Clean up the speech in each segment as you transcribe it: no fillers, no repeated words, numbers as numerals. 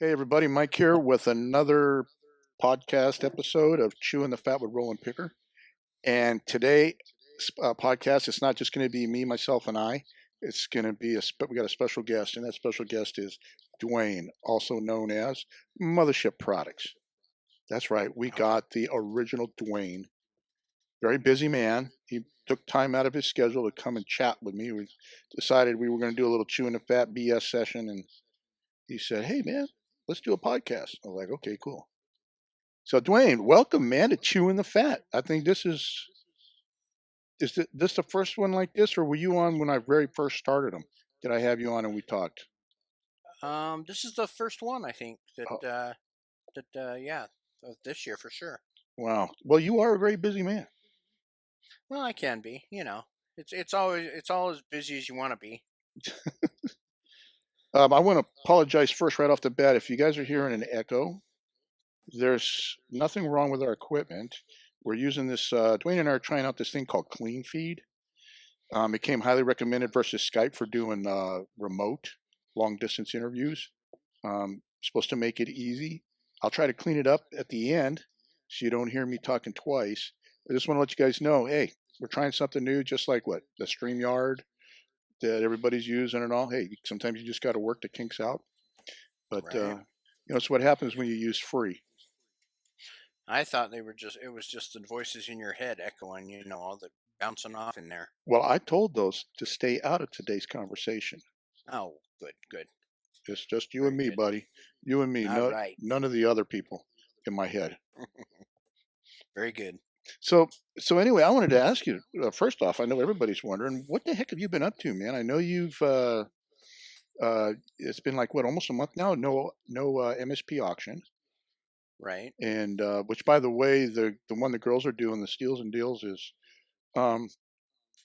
Hey everybody, Mike here with another podcast episode of Chewing the Fat with Rollin Picker. And today, podcast, it's not just going to be me, myself, and I. It's going to be we got a special guest, and that special guest is Duane, also known as Mothership Products. That's right, we Okay. got the original Duane. Very busy man. He took time out of his schedule to come and chat with me. We decided we were going to do a little Chewing the Fat BS session, and he said, "Hey man, let's do a podcast." I was like, "Okay, cool." So Duane, welcome man to Chewing the Fat. I think this the first one like this, or were you on when I very first started them? Did I have you on and we talked? This is the first one I think Oh, yeah, of this year for sure. wow. Well, you are a very busy man. Well, I can be, you know. It's all as busy as you want to be. I want to apologize first right off the bat. If you guys are hearing an echo, there's nothing wrong with our equipment. We're using this. Duane and I are trying out this thing called Clean Feed. It came highly recommended versus Skype for doing remote long distance interviews. Supposed to make it easy. I'll try to clean it up at the end so you don't hear me talking twice. I just want to let you guys know, hey, we're trying something new, just like what the StreamYard that everybody's using and all. Hey, sometimes you just got to work the kinks out. But Right. it's what happens when you use free. I thought it was just the voices in your head echoing, all the bouncing off in there. Well, I told those to stay out of today's conversation. Oh, good, good. It's just you and Very me, good. buddy. You and me. All No, right. none of the other people in my head. Very good. So, so anyway, I wanted to ask you first off. I know everybody's wondering what the heck have you been up to, man. I know you've. It's been like what, almost a month now. No MSP auction, Right. and which, by the way, the one the girls are doing, the steals and deals, is um,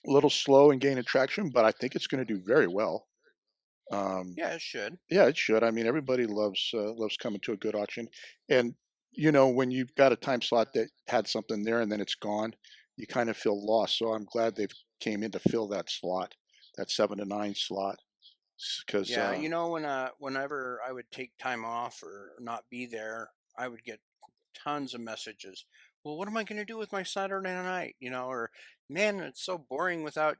a little slow in gaining traction, but I think it's going to do very well. Um, Yeah, it should. yeah, it should. I mean, everybody loves coming to a good auction, and when you've got a time slot that had something there and then it's gone, you kind of feel lost. So I'm glad they've came in to fill that slot, that 7 to 9 slot, because Yeah, whenever I would take time off or not be there, I would get tons of messages. Well, what am I going to do with my Saturday night? Or man, it's so boring without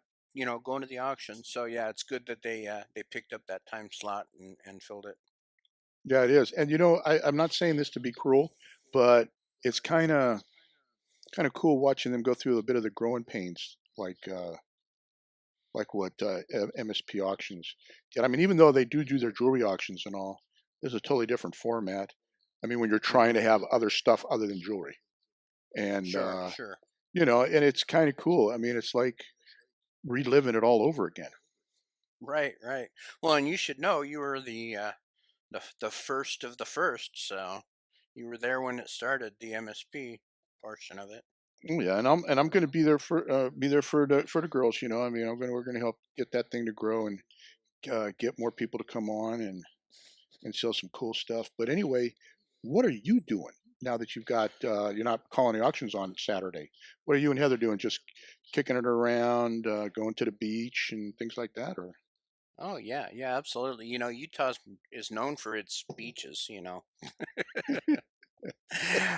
going to the auction. So yeah, it's good that they picked up that time slot and filled it. yeah, it is. And I'm not saying this to be cruel, but it's kind of cool watching them go through a bit of the growing pains, like what MSP auctions did. I mean, even though they do their jewelry auctions and all, there's a totally different format. I mean, when you're trying Hmm. to have other stuff other than jewelry, and Sure, sure. and it's kind of cool. I mean, it's like reliving it all over again. Right, right. Well, and you should know you were the first of the first, so you were there when it started, the MSP portion of it. Oh, yeah, and I'm going to be there for the girls. I mean, we're going to help get that thing to grow and get more people to come on and sell some cool stuff. But anyway, what are you doing now that you're not calling the auctions on Saturday? What are you and Heather doing? Just kicking it around, going to the beach and things like that, or? Oh yeah, yeah, absolutely. Utah is known for its beaches.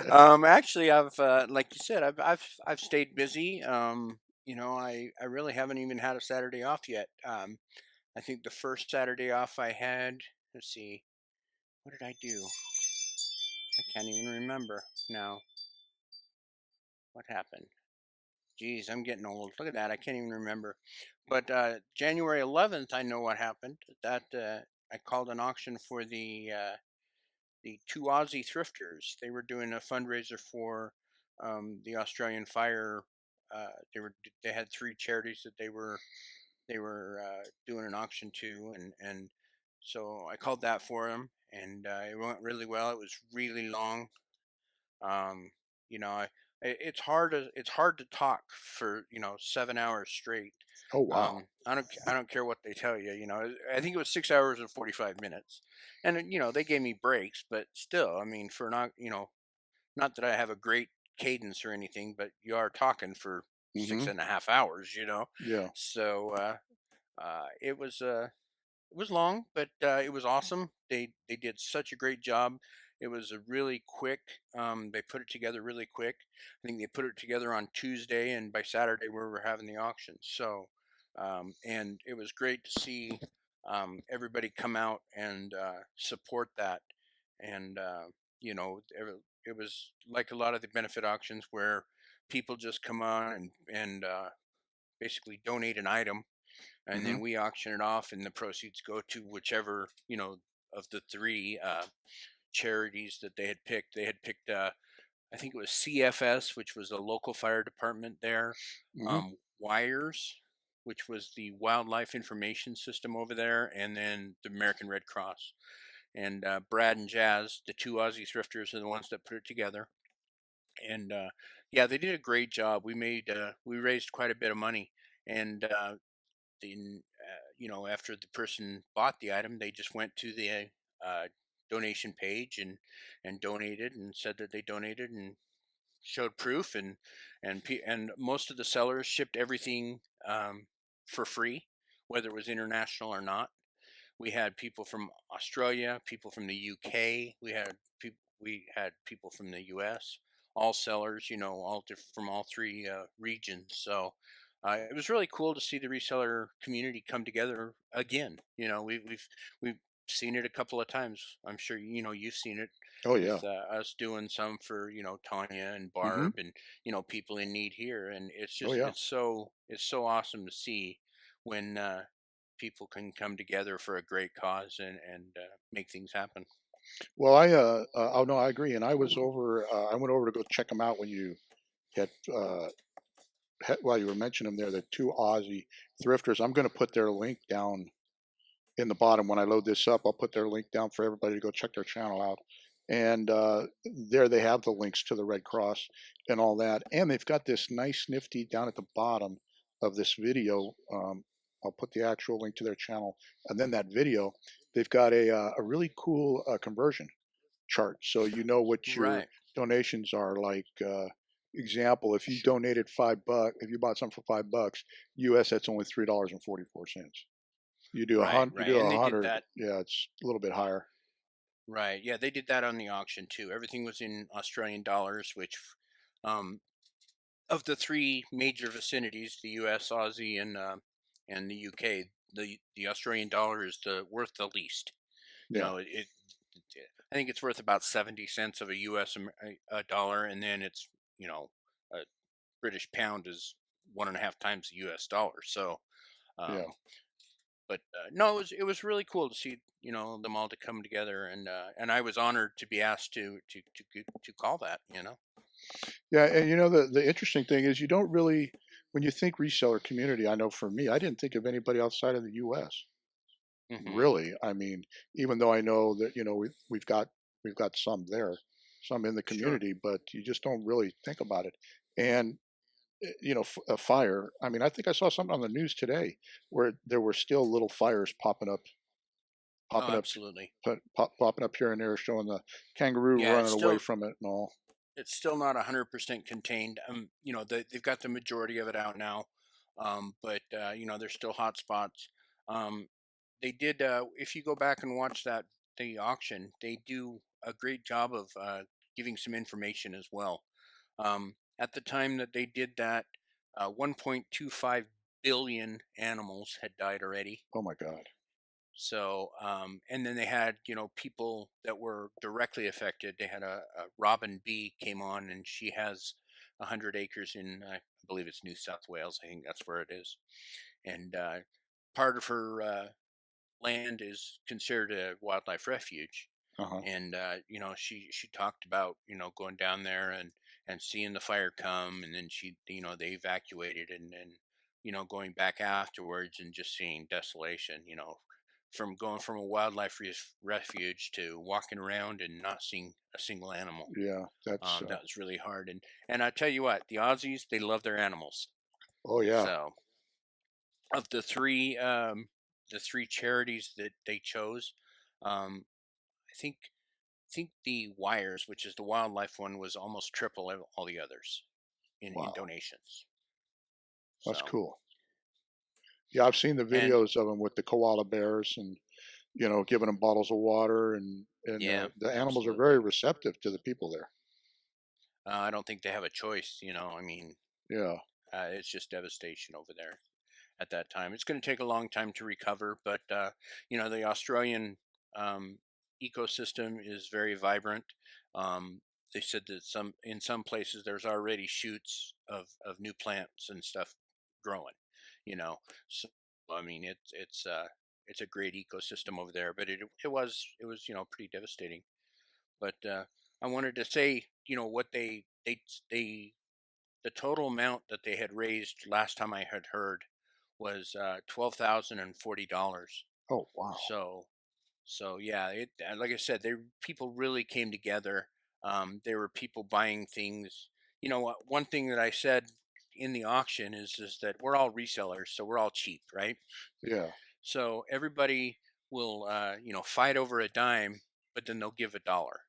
Actually, like you said, I've stayed busy. I really haven't even had a Saturday off yet. I think the first Saturday off I had, let's see, what did I do? I can't even remember now. What happened? Geez, I'm getting old. Look at that. I can't even remember. But January 11th, I know what happened. That I called an auction for the two Aussie thrifters. They were doing a fundraiser for the Australian fire. They had three charities that they were doing an auction to, and so I called that for them, and it went really well. It was really long. Um, you know, it's hard to talk for 7 hours straight. Oh wow. I don't care what they tell you. I think it was 6 hours and 45 minutes, and they gave me breaks, but still, I mean, for not that I have a great cadence or anything, but you are talking for six Hmm. and a half hours. Yeah. So it was. It was long, but it was awesome. They did such a great job. It was a really quick. They put it together really quick. I think they put it together on Tuesday, and by Saturday we were having the auction. So, and it was great to see everybody come out and support that. And it was like a lot of the benefit auctions where people just come on and basically donate an item, and Hmm. then we auction it off, and the proceeds go to whichever of the three charities that they had picked. They had picked, I think it was CFS, which was a local fire department there, Hmm. Wires, which was the wildlife information system over there, and then the American Red Cross. And Brad and Jazz, the two Aussie thrifters, are the ones that put it together. And yeah, they did a great job. We raised quite a bit of money, and then after the person bought the item, they just went to the donation page and donated and said that they donated and showed proof, and most of the sellers shipped everything for free, whether it was international or not. We had people from Australia, people from the UK. We had people from the US, all sellers, from all three regions. So it was really cool to see the reseller community come together again. We've seen it a couple of times. I'm sure you've seen it Oh yeah. with us doing some for Tanya and Hmm. Barb, and people in need here. And it's Oh just yeah. it's so awesome to see when people can come together for a great cause and make things happen. Well, oh no, I agree. And I was over. I went over to go check them out when you had while you were mentioning them there. The two Aussie thrifters. I'm going to put their link down in the bottom when I load this up. I'll put their link down for everybody to go check their channel out. And there they have the links to the Red Cross and all that. And they've got this nice nifty down at the bottom of this video. I'll put the actual link to their channel, and then that video. They've got a really cool conversion chart, so you know what your Right, donations are. Like example, if you donated $5, if you bought something for $5, US, that's only $3.44. You right, do and a they did hundred, that. yeah, it's a little bit higher. Right, yeah, they did that on the auction too. Everything was in Australian dollars, which um, of the three major vicinities, the U.S., Aussie, and the U.K., the Australian dollar is the worth the least. You Yeah, know, I think it's worth about 70 cents of a U.S. A dollar, and then it's a British pound is one and a half times the U.S. dollar. So, yeah, um, but no, it was really cool to see them all to come together, and I was honored to be asked to call that. yeah. And you know the interesting thing is you don't really, when you think reseller community. I know for me, I didn't think of anybody outside of the U.S. Hmm. Really. I mean, even though I know that we've got some there, some in the Sure. community, but you just don't really think about it. And a fire. I mean, I think I saw something on the news today where there were still little fires Oh, popping up, absolutely. popping up here and there, showing the kangaroo Yeah, running away from it and all. it's still not 100% contained. They've got the majority of it out now, but there's still hot spots. Um, they did. If you go back and watch the auction, they do a great job of giving some information as well. At the time that they did that, 1.25 billion animals had died already. Oh my God. So, and then they had, people that were directly affected. They had a Robin B came on, and she has 100 acres in, I believe it's New South Wales. I think that's where it is. And part of her land is considered a wildlife refuge. Uh huh. And she talked about going down there and seeing the fire come, and then they evacuated, and going back afterwards and just seeing desolation. From going from a wildlife refuge to walking around and not seeing a single animal. Yeah. That's. That was really hard. And I tell you what, the Aussies, they love their animals. Oh yeah. So of the three charities that they chose, um, I think the Wires, which is the wildlife one, was almost triple all the others in Wow. donations. That's So cool. Yeah, I've seen the and videos of them with the koala bears, giving them bottles of water, and Yeah, the animals are very absolutely. receptive to the people there. I don't think they have a choice. I mean, Yeah, it's just devastation over there at that time. It's going to take a long time to recover, but the Australian um, ecosystem is very vibrant. Um, they said that in some places there's already shoots of new plants and stuff growing. You know, so I mean it's a great ecosystem over there, but it was pretty devastating. But I wanted to say what they the total amount that they had raised last time I had heard was $12,040. oh wow, So yeah, like I said, people really came together. There were people buying things. One thing that I said in the auction is that we're all resellers, so we're all cheap, right? yeah, So everybody will fight over a dime, but then they'll give a dollar.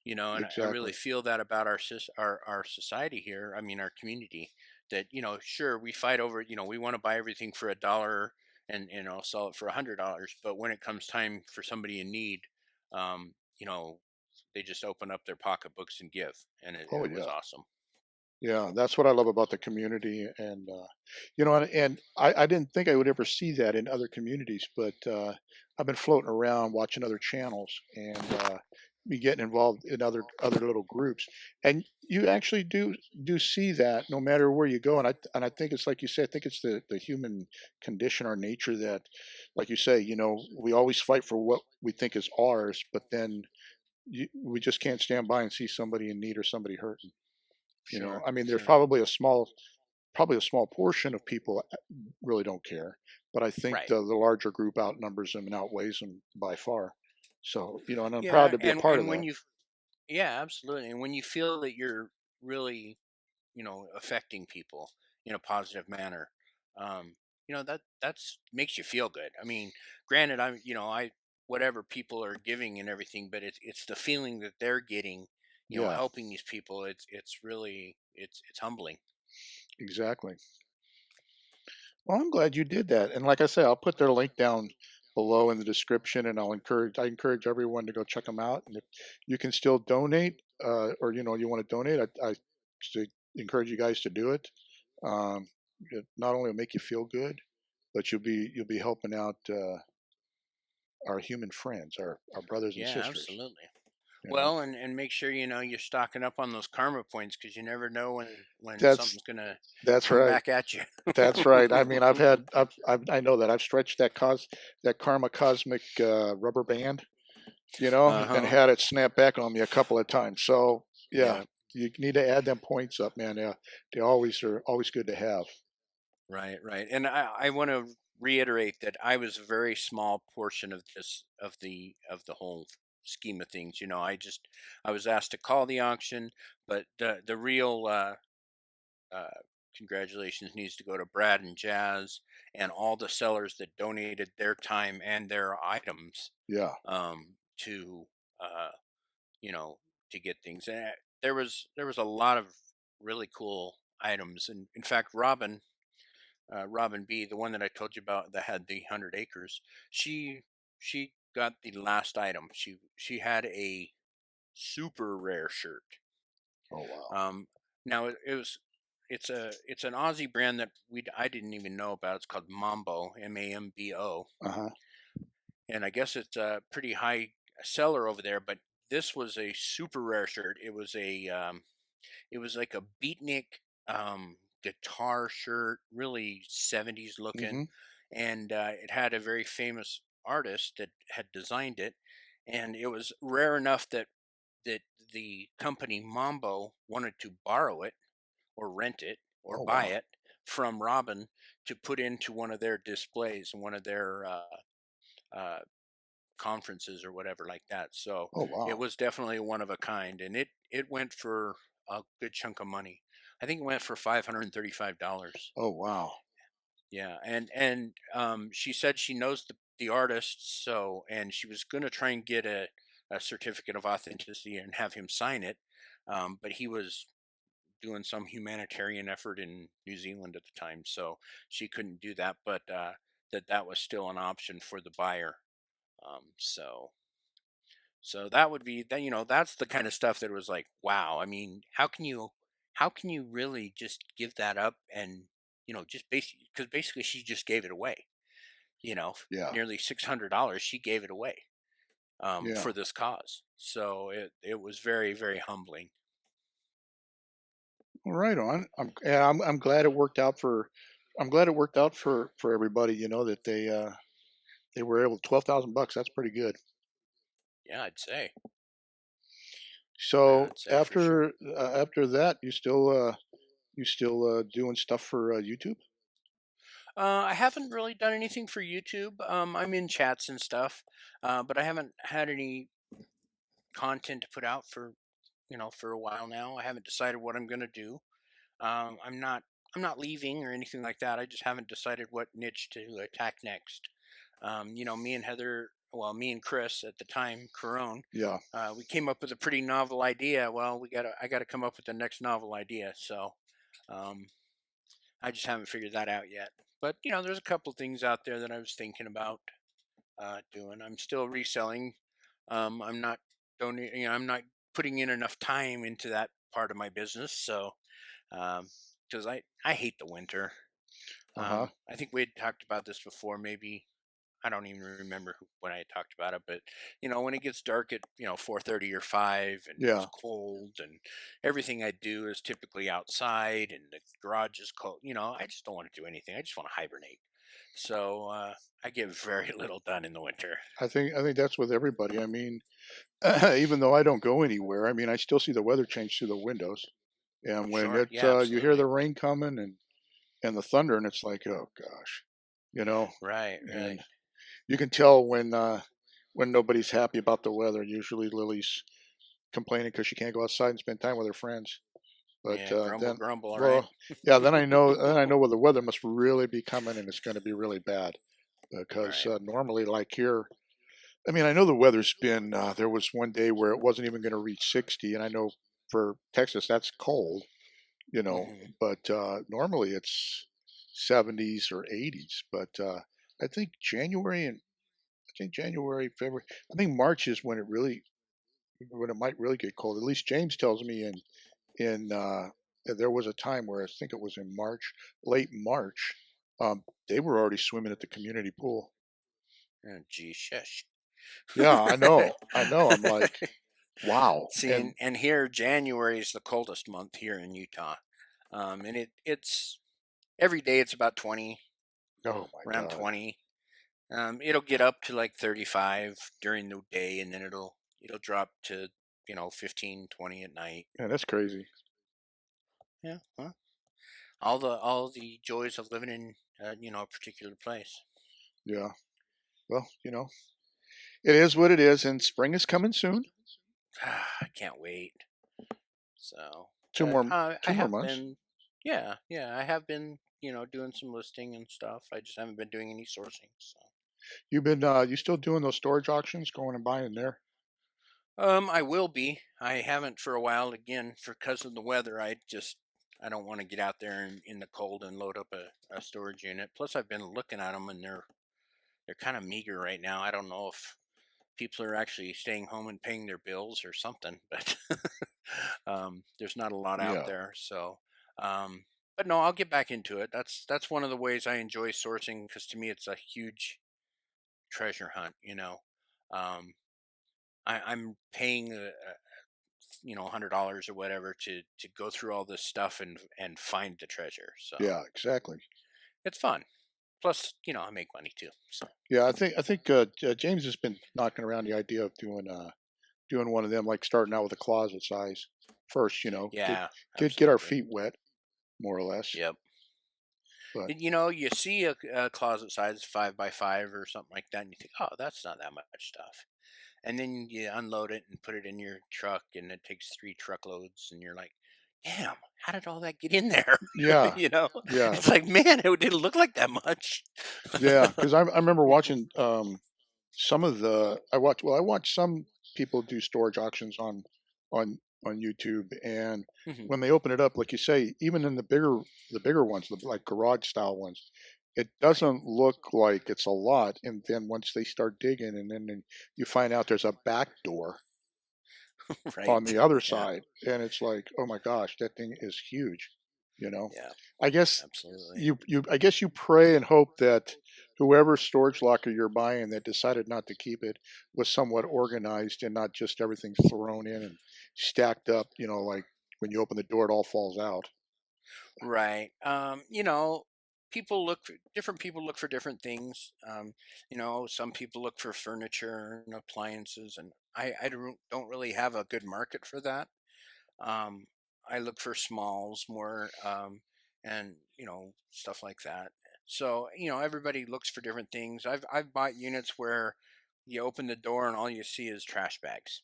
And I really exactly. feel that about our society here. I mean, our community. That sure we fight over. We want to buy everything for a dollar and sell it for $100. But when it comes time for somebody in need, um, you know, they just open up their pocketbooks and give, and Oh it was yeah. awesome. Yeah, that's what I love about the community, and and I didn't think I would ever see that in other communities, but I've been floating around watching other channels and be getting involved in other little groups, and you actually do see that no matter where you go, and I think it's like you say, I think it's the human condition, our nature that, like you say, we always fight for what we think is ours, but then we just can't stand by and see somebody in need or somebody hurting. Sure, I mean, there's sure. probably a small portion of people really don't care, but I think Right. the larger group outnumbers them and outweighs them by far. So, and I'm proud Yeah, to be a part of and when that. you yeah, absolutely. And when you feel that you're really affecting people in a positive manner, that's makes you feel good. I mean, granted, I whatever people are giving and everything, but it's the feeling that they're getting, Yeah, helping these people. It's really it's humbling. exactly. Well, I'm glad you did that. And like I say, I'll put their link down below in the description, and I encourage everyone to go check them out. And if you can still donate, or you want to donate, I still encourage you guys to do it. Um, it not only will make you feel good, but you'll be helping out our human friends, our brothers and Yeah, sisters. absolutely. You know, Well, and make sure you're stocking up on those karma points because you never know when that's something's gonna that's come right. back at you. That's right. I mean, I know that I've stretched that Karma Cosmic rubber band, Uh and huh. had it snap back on me a couple of times. So yeah, Yeah. you need to add them points up, man. Yeah, they always are always good to have. Right, right. And I want to reiterate that I was a very small portion of this of the whole scheme of things. I was asked to call the auction, but the real uh, congratulations needs to go to Brad and Jazz and all the sellers that donated their time and their items Yeah, to uh, you know to get things. And there was a lot of really cool items, and in fact, Robin B, the one that I told you about that had the 100 acres, she got the last item. She had a super rare shirt. oh wow. Um, Now it's an Aussie brand that I didn't even know about. It's called Mambo, Mambo, Uh-huh. and I guess it's a pretty high seller over there. But this was a super rare shirt. It was like a beatnik guitar shirt, really 70s looking, Hmm. and it had a very famous artist that had designed it, and it was rare enough that the company Mambo wanted to borrow it or rent it or Oh buy wow. it from Robin to put into one of their displays and one of their uh, conferences or whatever like that. So Oh it wow. was definitely one of a kind, and it went for a good chunk of money. I think it went for $535. Oh wow. Yeah, and she said she knows the artist, and she was going to try and get a certificate of authenticity and have him sign it, but he was doing some humanitarian effort in New Zealand at the time, so she couldn't do that. But that was still an option for the buyer. So that would be that, that's the kind of stuff that was like, wow. I mean, how can you really just give that up and, just basically, because basically she just gave it away, Yeah. nearly $600 she gave it away, Yeah. for this cause. So it was very, very humbling. Well, right on. I'm glad it worked out for. I'm glad it worked out for everybody. You know that they were able, $12,000 bucks. That's pretty good. Yeah, I'd say. So I'd say for sure. after that, you still doing stuff for YouTube? I haven't really done anything for YouTube. I'm in chats and stuff, but I haven't had any content to put out for a while now. I haven't decided what I'm going to do. I'm not leaving or anything like that. I just haven't decided what niche to attack next. Me and Heather, well, me and Chris at the time, Corone, Yeah. we came up with a pretty novel idea. Well, I gotta come up with the next novel idea. So, um, I just haven't figured that out yet. But there's a couple things out there that I was thinking about doing. I'm still reselling. I'm not I'm not putting in enough time into that part of my business. So, because I hate the winter. Uh huh. I think we had talked about this before. Maybe I don't even remember when I had talked about it, but when it gets dark at 4:30 or 5, and it's Yeah. cold, and everything I do is typically outside, and the garage is cold. I just don't want to do anything. I just want to hibernate. So I get very little done in the winter. I think that's with everybody. I mean, even though I don't go anywhere, I mean, I still see the weather change through the windows. And when Sure. Yeah. you hear the Absolutely. rain coming and the thunder, and it's like, oh gosh, you know, Right. Right. and you can tell when nobody's happy about the weather. Usually Lily's complaining because she can't go outside and spend time with her friends. But Yeah. Grumble. then, Grumble. Right. well, yeah, then I know well, the weather must really be coming, and it's going to be really bad because Right. normally, like here, I mean, I know the weather's been. There was one day where it wasn't even going to reach 60, and I know for Texas that's cold, Hmm. but normally it's 70s or 80s. But I think January, February. I think March is when it might really get cold. At least James tells me in there was a time where I think it was in March, late March, they were already swimming at the community pool. Oh, gee, shush. Yeah, I know, I know. I'm like, wow. See, and, And and here January is the coldest month here in Utah, and it's every day it's about 20, oh my around God, 20. It'll get up to like 35 during the day, and then it'll drop to 15, 20 at night. man, that's crazy. Yeah, well, all the joys of living in a particular place. Yeah. Well, it is what it is, and spring is coming soon. I can't wait. So, Two but more, I 2 more have months. been, yeah, I have been, doing some listing and stuff. I just haven't been doing any sourcing. So, You still doing those storage auctions, going and buying there? I will be. I haven't for a while again because of the weather. I don't want to get out there in the cold and load up a storage unit. Plus, I've been looking at them and they're kind of meager right now. I don't know if people are actually staying home and paying their bills or something, but there's not a lot out Yeah. there. So, um, but no, I'll get back into it. That's one of the ways I enjoy sourcing because to me it's a huge treasure hunt. I'm paying $100 or whatever to go through all this stuff and find the treasure. So Yeah, exactly. it's fun. Plus, I make money too. So Yeah, I think James has been knocking around the idea of doing one of them, like starting out with a closet size first. Get yeah, get our absolutely. feet wet, more or less. Yep. But You see a closet size 5 by 5 or something like that, and you think, oh, that's not that much stuff. And then you unload it and put it in your truck, and it takes 3 truckloads, and you're like, damn, how did all that get in there? yeah, you know, yeah, it's like, man, it didn't look like that much. yeah. Because I remember watching some of the I watched some people do storage auctions on YouTube, and Mhm. when they open it up, like you say, even in the bigger ones, like garage style ones, it Right. doesn't look like it's a lot, and then once they start digging, and then you find out there's a back door on Right. the other Yeah. side, and it's like, "Oh my gosh, that thing is huge," you know? Yeah. I guess Absolutely. you pray and hope that whoever storage locker you're buying that decided not to keep it was somewhat organized and not just everything thrown in and stacked up, like when you open the door, it all falls out. Right. Different people look for different things. Some people look for furniture and appliances, and I don't really have a good market for that. Um, I look for smalls more, and stuff like that. So everybody looks for different things. I've bought units where you open the door and all you see is trash bags.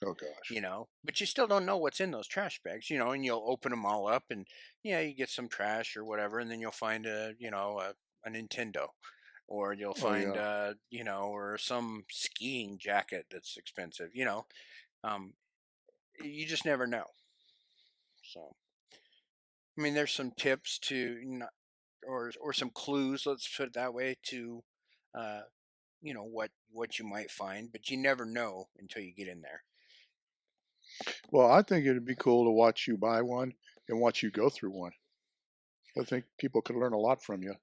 Oh gosh. But you still don't know what's in those trash bags, and you'll open them all up, and yeah, you get some trash or whatever, and then you'll find a Nintendo, or you'll Oh find yeah. or some skiing jacket that's expensive. Um, you just never know. So I mean, there's some tips to not, or some clues, let's put it that way, to uh, what you might find, but you never know until you get in there. Well, I think it'd be cool to watch you buy one and watch you go through one. I think people could learn a lot from you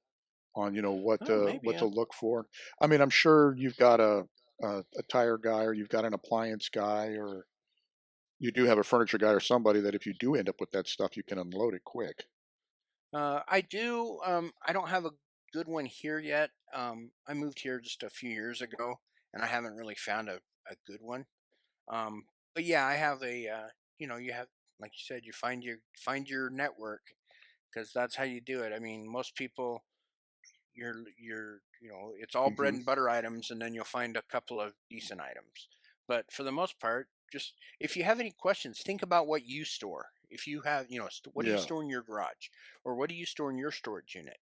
on, Oh, maybe, what to yeah. look for. I mean, I'm sure you've got a tire guy, or you've got an appliance guy, or you do have a furniture guy or somebody that if you do end up with that stuff, you can unload it quick. I do. I don't have a good one here yet. I moved here just a few years ago, and I haven't really found a good one. Um, but yeah, I have you have, like you said, you find your network, because that's how you do it. I mean, most people, it's all bread Hmm. and butter items, and then you'll find a couple of decent items. But for the most part, just if you have any questions, think about what you store. If you have, what do you Yeah, store in your garage, or what do you store in your storage unit?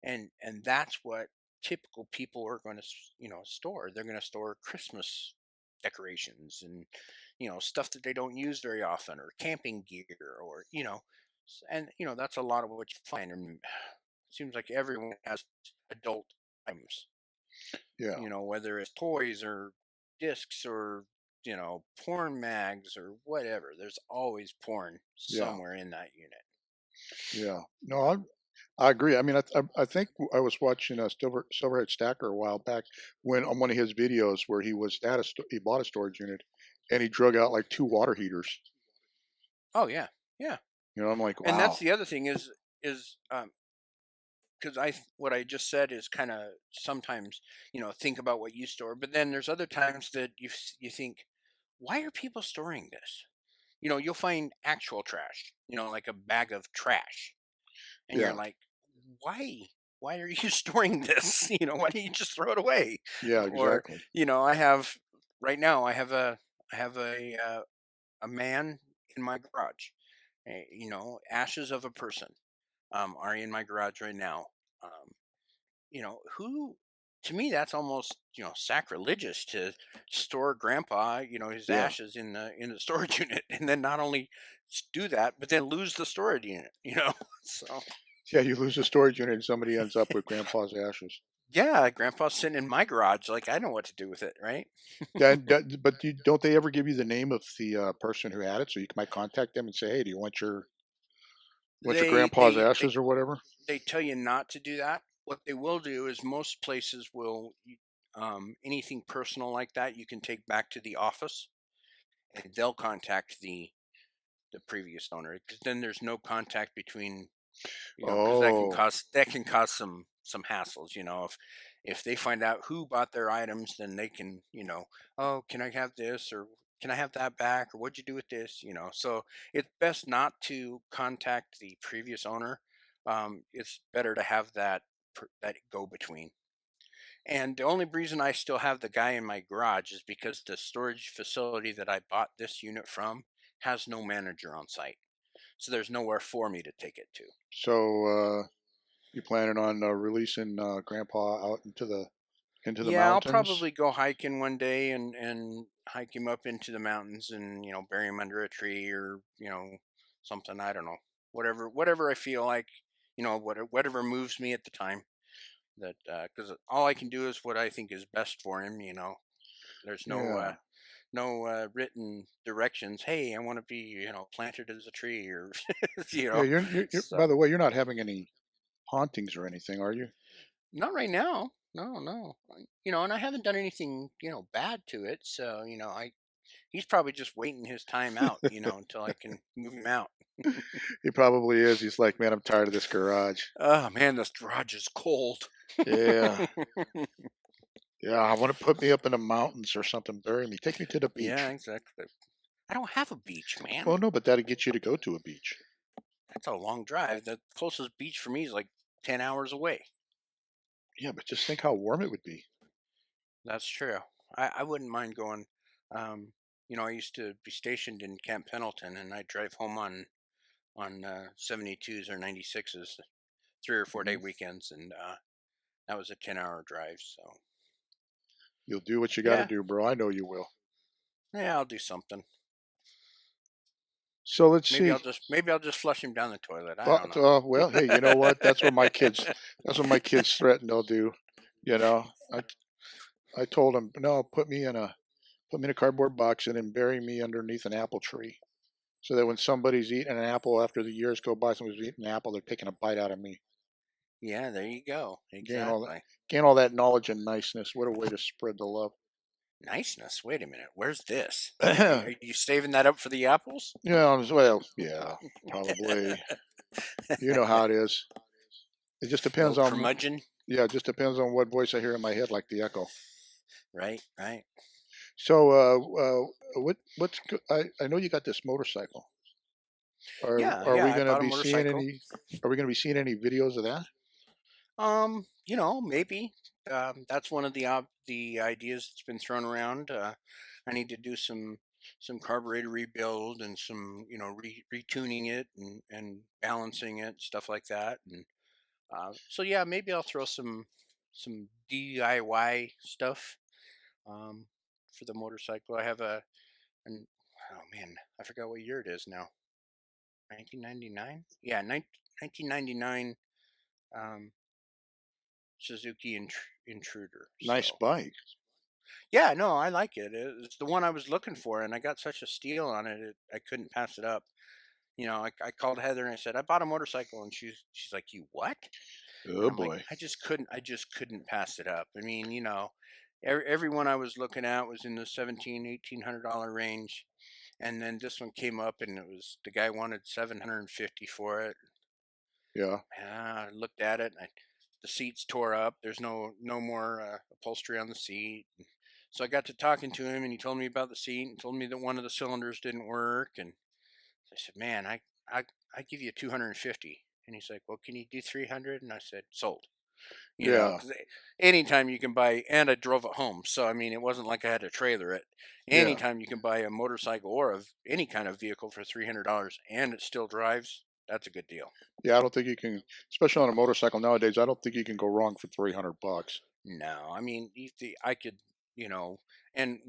And that's what typical people are going to store. They're going to store Christmas decorations, and stuff that they don't use very often, or camping gear, or and that's a lot of what you find. And seems like everyone has adult items, yeah, whether it's toys or discs, or porn mags or whatever. There's always porn yeah, somewhere in that unit. yeah. No, I agree. I mean, I think I was watching a Silverhead Stacker a while back when on one of his videos where he bought a storage unit and he drug out like two water heaters. Oh yeah, yeah. I'm like, And that's wow. the other thing is because what I just said is kind of sometimes think about what you store, but then there's other times that you think, why are people storing this? You'll find actual trash, like a bag of trash, and you're Yeah, like, why why are you storing this? Why don't you just throw it away? yeah, Or exactly. I have, right now, I have a man in my garage. Ashes of a person are in my garage right now. um, who, to me, that's almost sacrilegious to store grandpa, his Yeah, ashes in the storage unit, and then not only do that, but then lose the storage unit. So yeah. You lose a storage unit and somebody ends up with grandpa's ashes. yeah, grandpa's sitting in my garage, like, I know what to do with it, right? But don't they ever give you the name of the person who had it so you might contact them and say, hey, do you want your they grandpa's they they ashes or whatever? they tell you not to do that. What they will do is, most places will, anything personal like that, you can take back to the office, and they'll contact the previous owner, because then there's no contact between, because Oh, that can cause some hassles. If they find out who bought their items, then they can, oh, can I have this, or can I have that back, or what'd you do with this? So it's best not to contact the previous owner. It's better to have that go between. And the only reason I still have the guy in my garage is because the storage facility that I bought this unit from has no manager on site, so there's nowhere for me to take it to. so you planning on releasing grandpa out into the Yeah, I'll mountains? probably go hiking one day, and hike him up into the mountains, and bury him under a tree, or something. I don't know, whatever I feel like, whatever moves me at the time. That because all I can do is what I think is best for him. There's Yeah. no written directions. Hey, I want to be planted as a tree, or Yeah, by So the way, you're not having any hauntings or anything, are you? not right now. No, no. And I haven't done anything bad to it. So I he's probably just waiting his time out. Until I can move him out. He probably is. He's like, "Man, I'm tired of this garage." Oh man, this garage is cold. Yeah. Yeah, I want to put me up in the mountains or something, bury me. Take me to the Yeah, beach. exactly. I don't have a beach, Well, man. no, but that'd get you to go to a beach. That's a long drive. The closest beach for me is like 10 hours away. Yeah, but just think how warm it would be. That's true. I wouldn't mind going. Um, I used to be stationed in Camp Pendleton, and I'd drive home on 72s or 96s, 3 or 4 day Mhm. weekends, and that was a 10-hour drive. So You'll do what you got to yeah, do, bro. I know you will. yeah, I'll do something. So let's Maybe see. I'll just flush him down the toilet. I Well, don't know. well, hey, you know what? That's what my kids threaten they'll do. You know, I told them, no, put me in a cardboard box and then bury me underneath an apple tree, so that when somebody's eating an apple after the years go by, somebody's eating an apple, they're taking a bite out of me. Yeah, there you go. Gain all that, Exactly. gain all that knowledge and niceness. What a way to spread the love. Niceness. Wait a minute. Where's this? Yeah, Are you saving that up for the apples? well, yeah, probably. You know how it is. It just depends Little on, curmudgeon. yeah, it just depends on what voice I hear in my head, like the echo. Right, right. So, I know you got this motorcycle. Yeah, Are yeah. we I going to bought a be seeing motorcycle. any? Are we going to be seeing any videos of that? Maybe. That's one of the ideas that's been thrown around. I need to do some carburetor rebuild and some retuning it and balancing it, stuff like that. And so yeah, maybe I'll throw some DIY stuff um, for the motorcycle. I have an oh man, I forgot what year it is now. 1999. Yeah, 1999 um, Suzuki Intruder. Nice So bike. yeah, no, I like it. It's the one I was looking for, and I got such a steal on it. I couldn't pass it up. I called Heather and I said I bought a motorcycle, and she's like, "You what?" And Oh I'm like, boy. I just couldn't pass it up. I mean, everyone I was looking at was in the 1800 range, and then this one came up, and the guy wanted 750 for it. Yeah. I looked at it, and the seats tore up. There's no more upholstery on the seat. So I got to talking to him, and he told me about the seat and told me that one of the cylinders didn't work. And I said, "Man, I give you 250." And he's like, "Well, can you do 300?" And I said, "Sold." Yeah. Because anytime you can buy, and I drove it home, so I mean, it wasn't like I had to trailer it. Yeah. Anytime you can buy a motorcycle or any kind of vehicle for $300 and it still drives, that's a good deal. Yeah. I don't think you can, especially on a motorcycle nowadays. I don't think you can go wrong for 300 bucks. No, I mean, I could, you know, and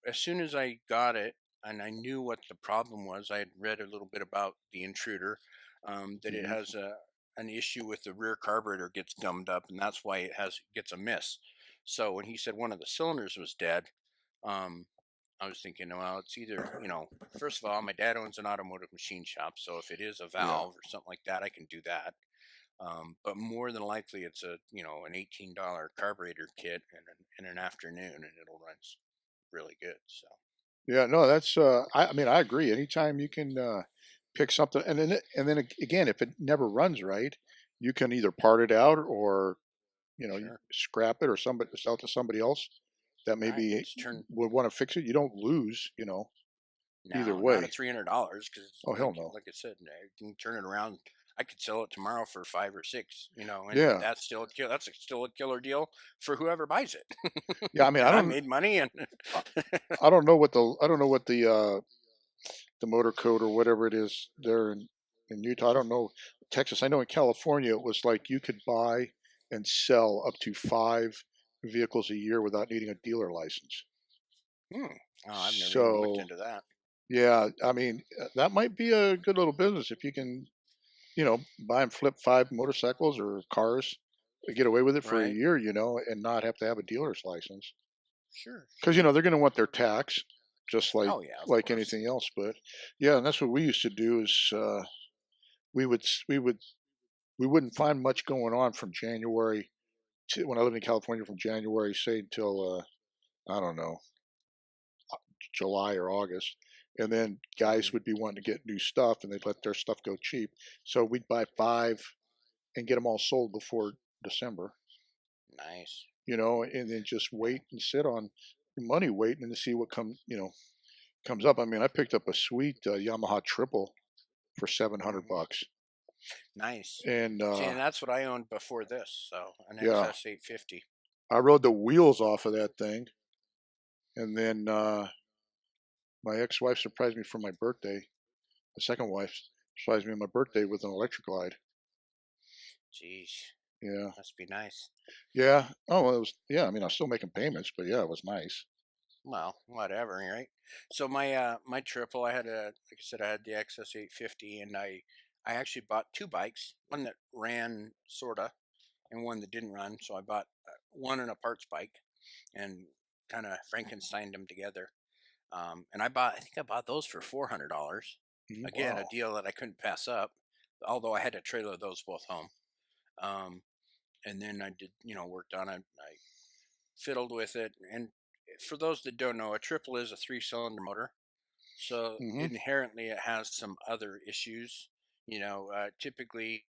as soon as I got it and I knew what the problem was, I had read a little bit about the intruder, that it Hmm. has an issue with the rear carburetor gets gummed up, and that's why gets a miss. So when he said one of the cylinders was dead, um, I was thinking, well, it's either, first of all, my dad owns an automotive machine shop, so if it is a Yeah. valve or something like that, I can do that. But more than likely, it's an $18 carburetor kit in an afternoon, and it'll run really good. So Yeah. No, that's. I mean, I agree. Anytime you can pick something, and then again, if it never runs right, you can either part it out or you sure, scrap it or somebody sell it to somebody else that right? maybe Just turn would want to fix it. You don't lose. Either No, not way. at $300 because Oh hell no. like I said, I can turn it around. I could sell it tomorrow for 5 or 6, and Yeah. still a killer deal for whoever buys it. Yeah. I mean, And I made money, and I I don't know what the motor code or whatever it is there in Utah. I don't know Texas. I know in California it was like you could buy and sell up to 5 vehicles a year without needing a dealer license. hmm, oh, I've never even looked So into that. yeah, I mean that might be a good little business if you can buy and flip 5 motorcycles or cars. get away with it for a Right. year, and not have to have a dealer's license. Sure. Because Sure. they're going to want their tax, just like Oh yeah, of course. anything else. But yeah, and that's what we used to do is we would we wouldn't find much going on from January to when I lived in California from January, say, until I don't know, July or August. And then guys Hmm. would be wanting to get new stuff, and they'd let their stuff go cheap. So we'd buy five and get them all sold before December. Nice. And then just Yeah. wait and sit on money, waiting to see what comes up. I mean, I picked up a sweet Yamaha triple for 700 Hmm. bucks, Nice. and See, and that's what I owned before this. So an yeah, XS 850. I rode the wheels off of that thing, and then my ex-wife surprised me for my birthday. The second wife surprised me on my birthday with an electric glide. Jeez, Yeah, must be nice. yeah. Oh, well, it was. Yeah, I mean, I was still making payments, but yeah, it was nice. Well, whatever, right? So my triple, I had like I said, I had the XS 850, and I actually bought two bikes, one that ran sorta, and one that didn't run. So I bought one and a parts bike, and kind of Frankensteined them together. And I think I bought those for $400. Again, a Wow. deal that I couldn't pass up, although I had to trailer those both home. Um, and then I did, worked on it. I fiddled with it. And for those that don't know, a triple is a three-cylinder motor, so Hmm. inherently it has some other issues. Typically,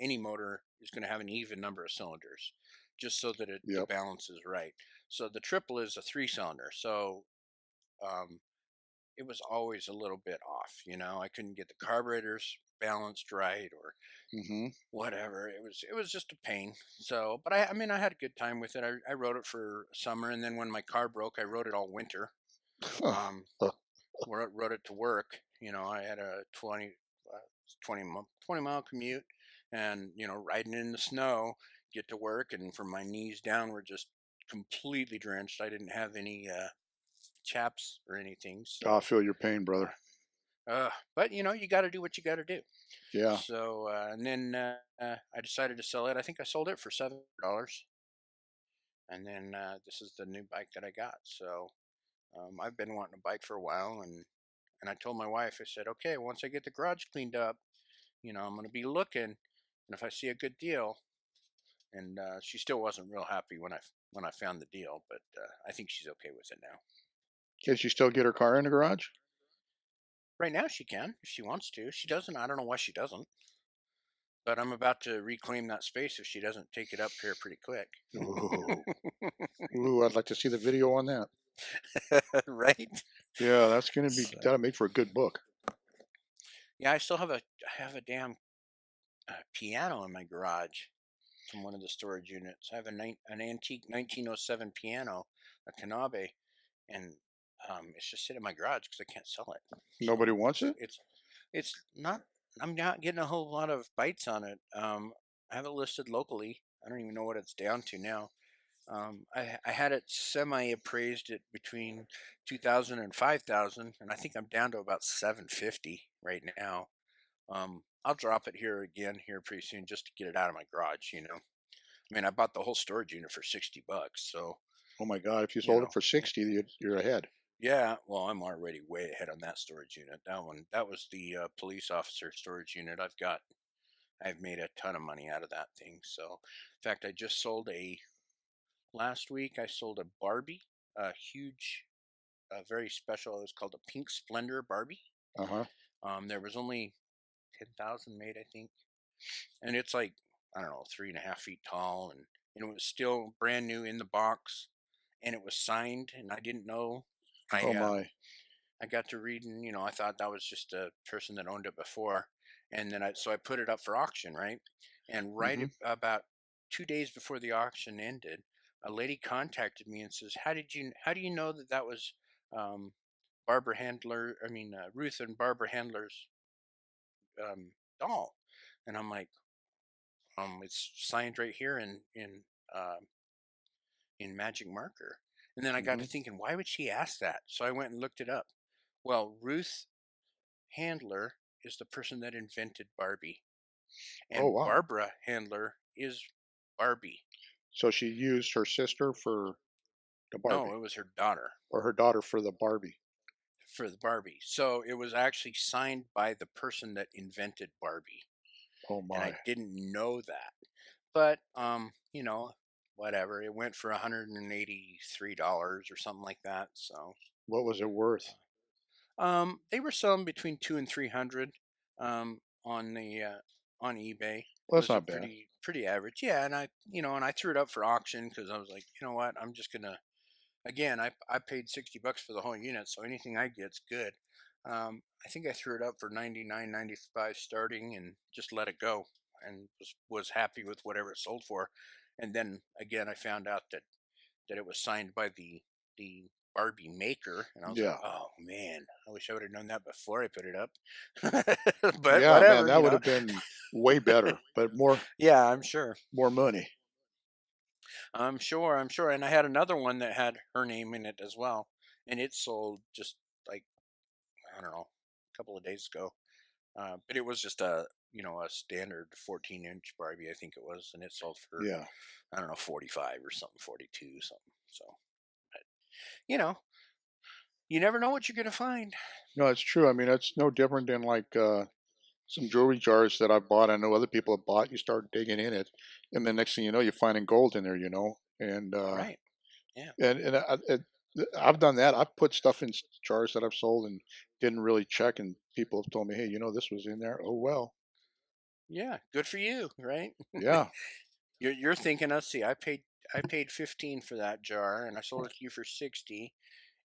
any motor is going to have an even number of cylinders, just so that the Yep. balance is right. So the triple is a three-cylinder, so um, it was always a little bit off. I couldn't get the carburetors balanced right, or Hmm. whatever. It was just a pain. So, but I mean, I had a good time with it. I rode it for summer, and then when my car broke, I rode it all winter. Um, rode it to work. I had a 20 mile commute, and riding in the snow, get to work, and from my knees down were just completely drenched. I didn't have any chaps or anything, I so. feel your pain, Uh, brother. but you got to do what you got to do. Yeah. So, and then I decided to sell it. I think I sold it for $7, and then this is the new bike that I got. So I've been wanting a bike for a while, and I told my wife, I said, okay, once I get the garage cleaned up, I'm going to be looking, and if I see a good deal, and she still wasn't real happy when I found the deal, but I think she's okay with it now. Can she still get her car in the garage? Right now, she can if she wants to. She doesn't. I don't know why she doesn't. But I'm about to reclaim that space if she doesn't take it up here pretty quick. Ooh. Ooh, I'd like to see the video on that. Right? Yeah, that's gonna be So, that'll make for a good book. yeah, I have a damn piano in my garage from one of the storage units. I have an antique 1907 piano, a Kanabe, and it's just sitting in my garage because I can't sell it. Nobody So wants it? it's not. I'm not getting a whole lot of bites on it. I have it listed locally. I don't even know what it's down to now. I had it semi appraised at between 2,000 and 5,000, and I think I'm down to about 750 right now. I'll drop it here again here pretty soon just to get it out of my garage. I mean, I bought the whole storage unit for $60, so Oh my god, if you you sold it know, for 60, you're ahead. yeah. Well, I'm already way ahead on that storage unit. That was the police officer storage unit. I've made a ton of money out of that thing. So, in fact, I just sold a last week. I sold a Barbie, a huge, very special. It was called a Pink Splendor Barbie. Uh-huh. There was only 10,000 made, I think, and it's like, I don't know, 3.5 feet tall, and it was still brand new in the box, and it was signed, and I didn't know. I Oh my. I got to reading, I thought that was just a person that owned it before, and then I put it up for auction, right? And Mhm. about 2 days before the auction ended, a lady contacted me and says, how do you know that that was um, Barbara Handler? I mean, Ruth and Barbara Handler's doll?" And I'm like, it's signed right here in magic marker. And then I got to Mhm. thinking, why would she ask that? So I went and looked it up. Well, Ruth Handler is the person that invented Barbie, Oh and wow. Barbara Handler is Barbie. So she used her sister for the No, Barbie, it was her daughter or her daughter for the Barbie. for the Barbie. So it was actually signed by the person that invented Barbie, Oh and I my. didn't know that. But whatever. It went for $183 or something like that. So What was it worth? they were selling between 2 and 300 on eBay. It Well, that's was a not bad. pretty average. Yeah, and I threw it up for auction because I was like, you know what, I'm just gonna again, I paid $60 for the whole unit, so anything I get's good. I think I threw it up for 99.95 starting and just let it go, and was happy with whatever it sold for. And then again, I found out that it was signed by the Barbie maker, and I was like, Yeah. oh man, I wish I would have known that before I put it up. But Yeah, man, whatever, that would have been way better, but Yeah, I'm sure. more money. I'm sure. And I had another one that had her name in it as well, and it sold just like I don't know, a couple of days ago. But it was just a standard 14-inch Barbie, I think it was, and it sold for Yeah. I don't know 45 or something, 42 something. So, but, you know, you never know what you're gonna find. No, it's true. I mean, it's no different than like some jewelry jars that I bought. I know other people have bought. You start digging in it, and the next thing you know, you're finding gold in there. And Right? Yeah. I've done that. I've put stuff in jars that I've sold and didn't really check, and people have told me, "Hey, this was in there." Oh well. Yeah. Good for you, right? Yeah. You're thinking, let's see, I paid 15 for that jar and I sold it to you for 60.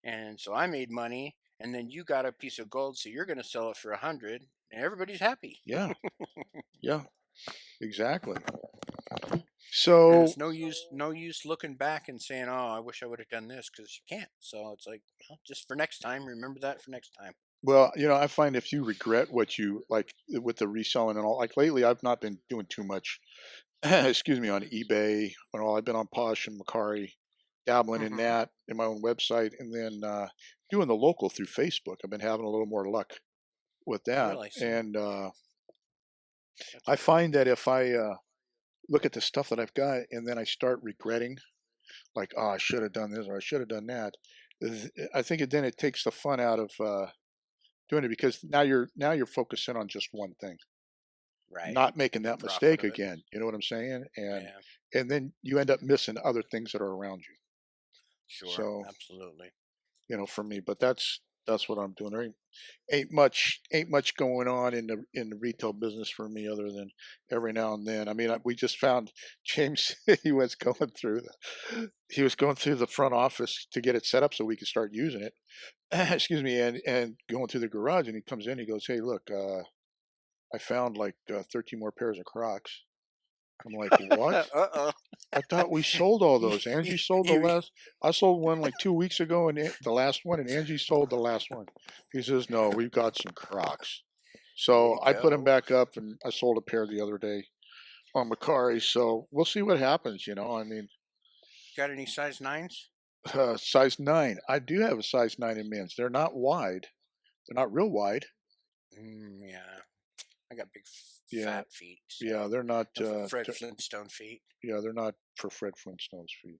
And so I made money, and then you got a piece of gold, so you're gonna sell it for 100, and everybody's happy. Yeah. Yeah. Exactly. And So, it's no use looking back and saying, "Oh, I wish I would have done this," because you can't. So it's like, well, just for next time, remember that for next time. well, I find if you regret what you like with the reselling and all, like lately, I've not been doing too much excuse me, on eBay and all. I've been on Posh and Macari, dabbling in Hmm. that in my own website, and then doing the local through Facebook. I've been having a little more luck with that, Really, see, and that's I good. find that if I look at the stuff that I've got and then I start regretting, like, oh, I should have done this or I should have done that, I think then it takes the fun out of doing it because now you're focusing on just one thing, Right, not making the that profit mistake of it. again. You know what I'm saying? And Yeah, and then you end up missing other things that are around you. sure, So, absolutely. for me, but that's what I'm doing. There ain't much going on in the retail business for me other than every now and then. I mean, we just found James he was going through the front office to get it set up so we could start using it. Excuse me, and going through the garage, and he comes in, he goes, "Hey, look, I found like 13 more pairs of Crocs." I'm like, "What? Uh-oh. I thought we sold all you, those. you, Angie sold the you, last. I sold one like 2 weeks ago, and the last one, and Angie sold the last one." He says, "No, we've got some Crocs." Way So to I put them go. back up, and I sold a pair the other day on Macari. So we'll see what happens. I mean, Got any size nines? size 9. I do have a size 9 in men's. They're not wide. They're not real wide. Yeah, I got big Yeah, fat feet, yeah. so They're not. Fred Flintstone feet. Yeah, they're not for Fred Flintstone's feet.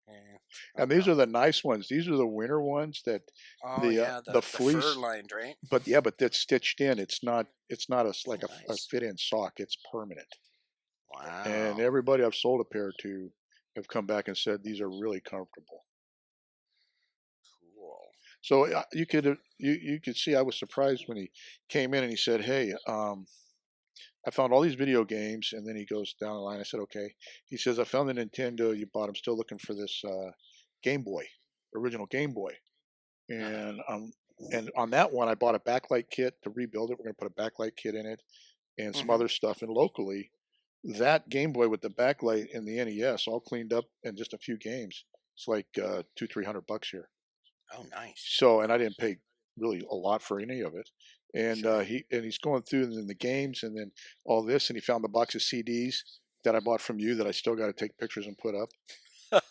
Yeah. Oh And these well. are the nice ones. These are the winter ones that Oh the yeah, the the fur fleece. lined, right? But yeah, but that's stitched in. It's not Oh, like a nice. fit-in sock. It's permanent. And Wow. everybody I've sold a pair to have come back and said these are really comfortable. Cool. So you could see I was surprised when he came in and he said, "Hey, I found all these video games." And then he goes down the line. I said, "Okay." He says, "I found the Nintendo you bought. I'm still looking for this Game Boy, original Game Boy." Uh-huh. And on that one, I bought a backlight kit to rebuild it. We're going to put a backlight kit in it and some Hmm. other stuff. And locally, that Game Boy with the backlight and the NES all cleaned up in just a few games. It's like 200-300 bucks here. Oh, nice. So, and I didn't pay really a lot for any of it. And Sure. he's going through and then the games and then all this, and he found the box of CDs that I bought from you that I still got to take pictures and put up.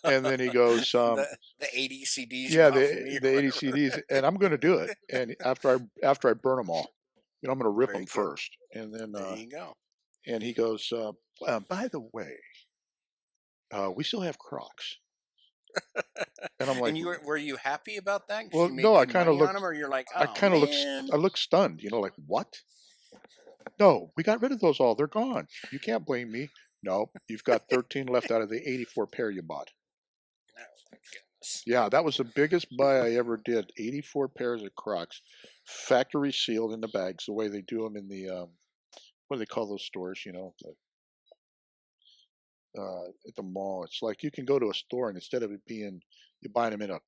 And then he goes, The 80 CDs you "Yeah, bought from the me the or 80 whatever. CDs," and I'm going to do it. And after I burn them all, I'm going to rip them Very good. first, and then There you go. and he goes, "By the way." We still have Crocs. And I'm like, And were you happy about that because well, you made no, good money on them, or you're like, I oh kind of man? I looked stunned, like, what? No, we got rid of those all. They're gone. You can't blame me. No, you've got 13 left out of the 84 pair you bought. Oh my goodness. Yeah, that was the biggest buy I ever did. 84 pairs of Crocs, factory sealed in the bags, the way they do them in the what do they call those stores? At the mall. It's like you can go to a store and instead of it being you buying them in a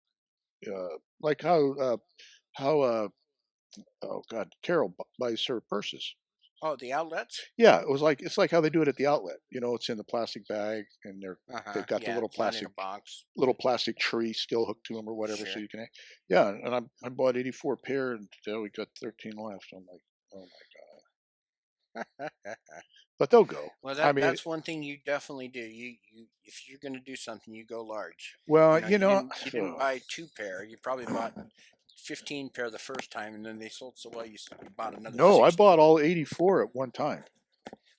like how oh God, Carol buys her purses. Oh, the outlets? Yeah, it's like how they do it at the outlet. It's in the plastic bag and they've got the Yeah, it's not in a box. little plastic tree still hooked to them or whatever, so Sure. you can. Yeah, and I bought 84 pair and we got 13 left. I'm like, oh my God, but they'll go. Well, I mean, that's one thing you definitely do. You if you're going to do something, you go large. well, You didn't buy two pair. You probably bought 15 pair the first time, and then they sold so well. You bought another no, I 16. bought all 84 at one time,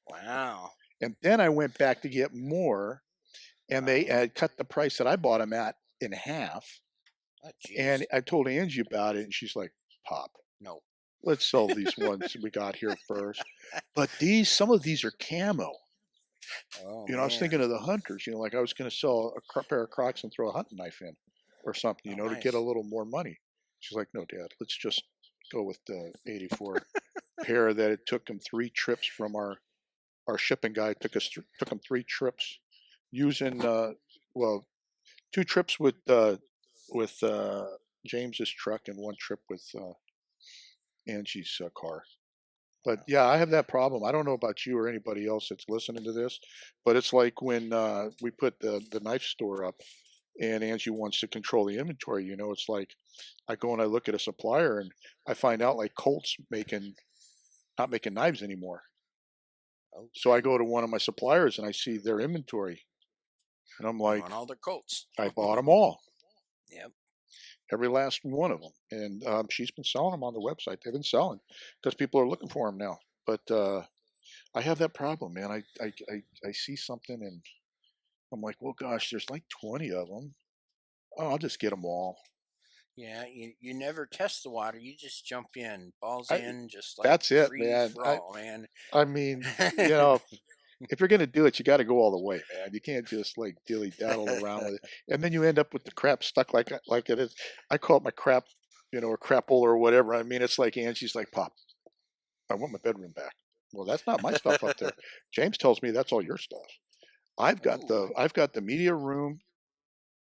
Wow. and then I went back to get more, and they Uh, had cut the price that I bought them at in half. oh, And jeez. I told Angie about it, and she's like, "Pop, No. let's sell these ones we got here first." But some of these are camo. Oh I was thinking man. of the hunters. Like I was going to sell a pair of Crocs and throw a hunting knife in, or something. Oh, To get a nice. little more money. She's like, "No, Dad, let's just go with the 84 pair that it took them 3 trips from our shipping guy. Took them 3 trips using well 2 trips with James's truck and 1 trip with Angie's car." But Wow. yeah, I have that problem. I don't know about you or anybody else that's listening to this, but it's like when we put the knife store up and Angie wants to control the inventory. It's like I go and I look at a supplier and I find out like Colt's not making knives anymore. So I Okay. go to one of my suppliers and I see their inventory and I'm You like, want all their coats? I bought them all, Yep. every last one of them. And she's been selling them on the website. They've been selling because people are looking for them now. But I have that problem, man. I see something and I'm like, well, gosh, there's like 20 of them. Oh, I'll just get them all. Yeah. You never test the water. You just jump in, balls I in, just like That's it, free man. for all, man. I mean, if you're gonna do it, you got to go all the way, man. You can't just like dilly daddle around with it, and then you end up with the crap stuck like it is. I call it my crap, or crapola or whatever. I mean, it's like Angie's like, "Pop, I want my bedroom back." Well, that's not my stuff up there. James tells me that's all your stuff. Ooh. I've got the media room,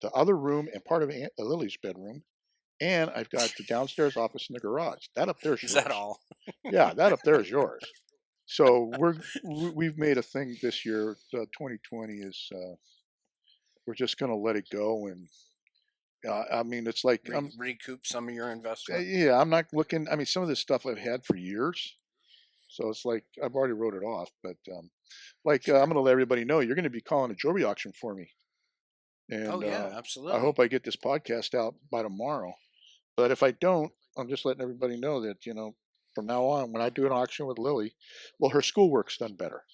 the other room, and part of Lily's bedroom, and I've got the downstairs office in the garage. That up there is Is that yours. all? Yeah, that up there is yours. So we've made a thing this year. 2020 is we're just going to let it go, and I mean it's like Recoup some of your investment? yeah, I'm not looking. I mean, some of this stuff I've had for years, so it's like I've already wrote it off. But I'm Sure. going to let everybody know you're going to be calling a jewelry auction for me, Oh and yeah, I absolutely. hope I get this podcast out by tomorrow. But if I don't, I'm just letting everybody know that from now on, when I do an auction with Lily, well, her schoolwork's done better.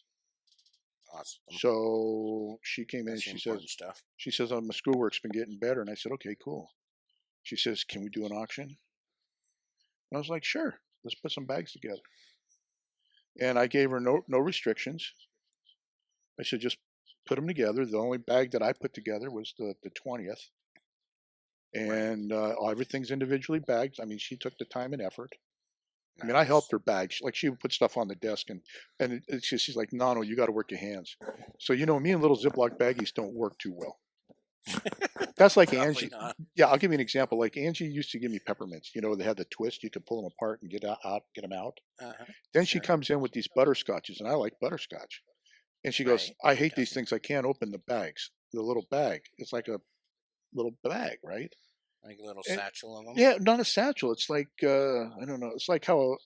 Awesome. So she came in. That's the important stuff. She says, "Oh, my schoolwork's been getting better." And I said, "Okay, cool." She says, "Can we do an auction?" And I was like, "Sure. Let's put some bags together." And I gave her no restrictions. I said, "Just put them together." The only bag that I put together was the 20th, Right. and everything's individually bagged. I mean, she took the time and effort. I mean, I helped Nice. her bag. Like she would put stuff on the desk, and she's like, "No, you got to work your hands." So me and little Ziploc baggies don't work too well. That's like Probably Angie. not. Yeah, I'll give you an example. Like Angie used to give me peppermints. They had the twist. You could pull them apart and get them out. Uh-huh. Then she Sure. comes in with these butterscotches, and I like butterscotch. And she goes, Right. "I Who hate these doesn't? things. I can't open the bags. The little bag. It's like a little bag, right?" Like a little And, satchel of them. yeah, not a satchel. It's like I don't know. It's like how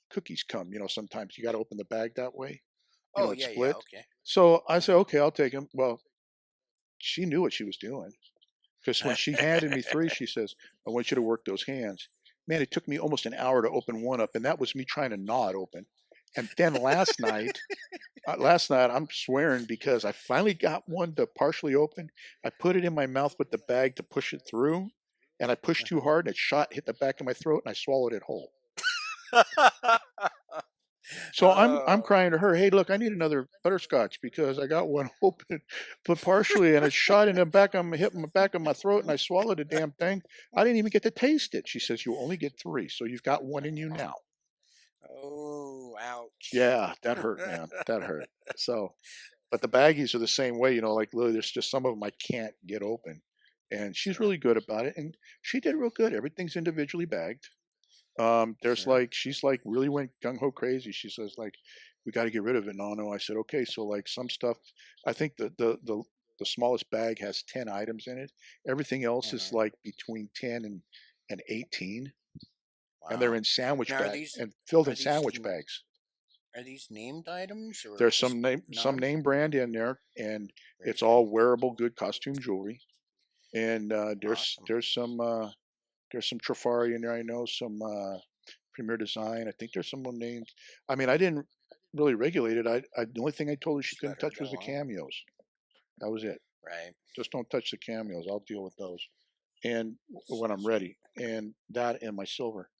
cookies come. Sometimes you got to open the bag that way. Oh It's yeah, yeah. split. Okay. So I said, Uh-huh. "Okay, I'll take them." Well, she knew what she was doing. Because when she handed me 3, she says, "I want you to work those hands." Man, it took me almost an hour to open one up, and that was me trying to gnaw it open. And then last night, last night I'm swearing because I finally got one to partially open. I put it in my mouth with the bag to push it through, and I pushed too Uh-huh. hard and it shot hit the back of my throat and I swallowed it whole. So I'm Oh. crying to her, "Hey, look, I need another butterscotch because I got one open, but partially, and it shot in the back of my hit my back of my throat, and I swallowed the damn thing. I didn't even get to taste it." She says, "You only get three, so you've got one in you now." Oh, ouch. Yeah, that hurt, man. That hurt. So, but the baggies are the same way, like literally, there's just some of them I can't get open, and she's Sure, really good about it, and she did real good. Everything's individually bagged. There's sure. like she's like really went gung ho crazy. She says like, "We got to get rid of it." No, no. I said, "Okay." So like some stuff, I think the smallest bag has 10 items in it. Everything else is Uh-huh. like between 10 and 18, and they're Wow. in sandwich Now, bag and filled are in these sandwich bags. are these named items or There's just some non? name brand in there, and Very it's good. all wearable, good costume jewelry. And Awesome. there's some Trafari in there. I know some. Premier Design. I think there's someone named. I mean, I didn't really regulate it. The only thing I told her she Just let couldn't her touch was go, the huh? cameos. That was it. Right. Just don't touch the cameos. I'll deal with those. And So when I'm sweet. ready, and that and my silver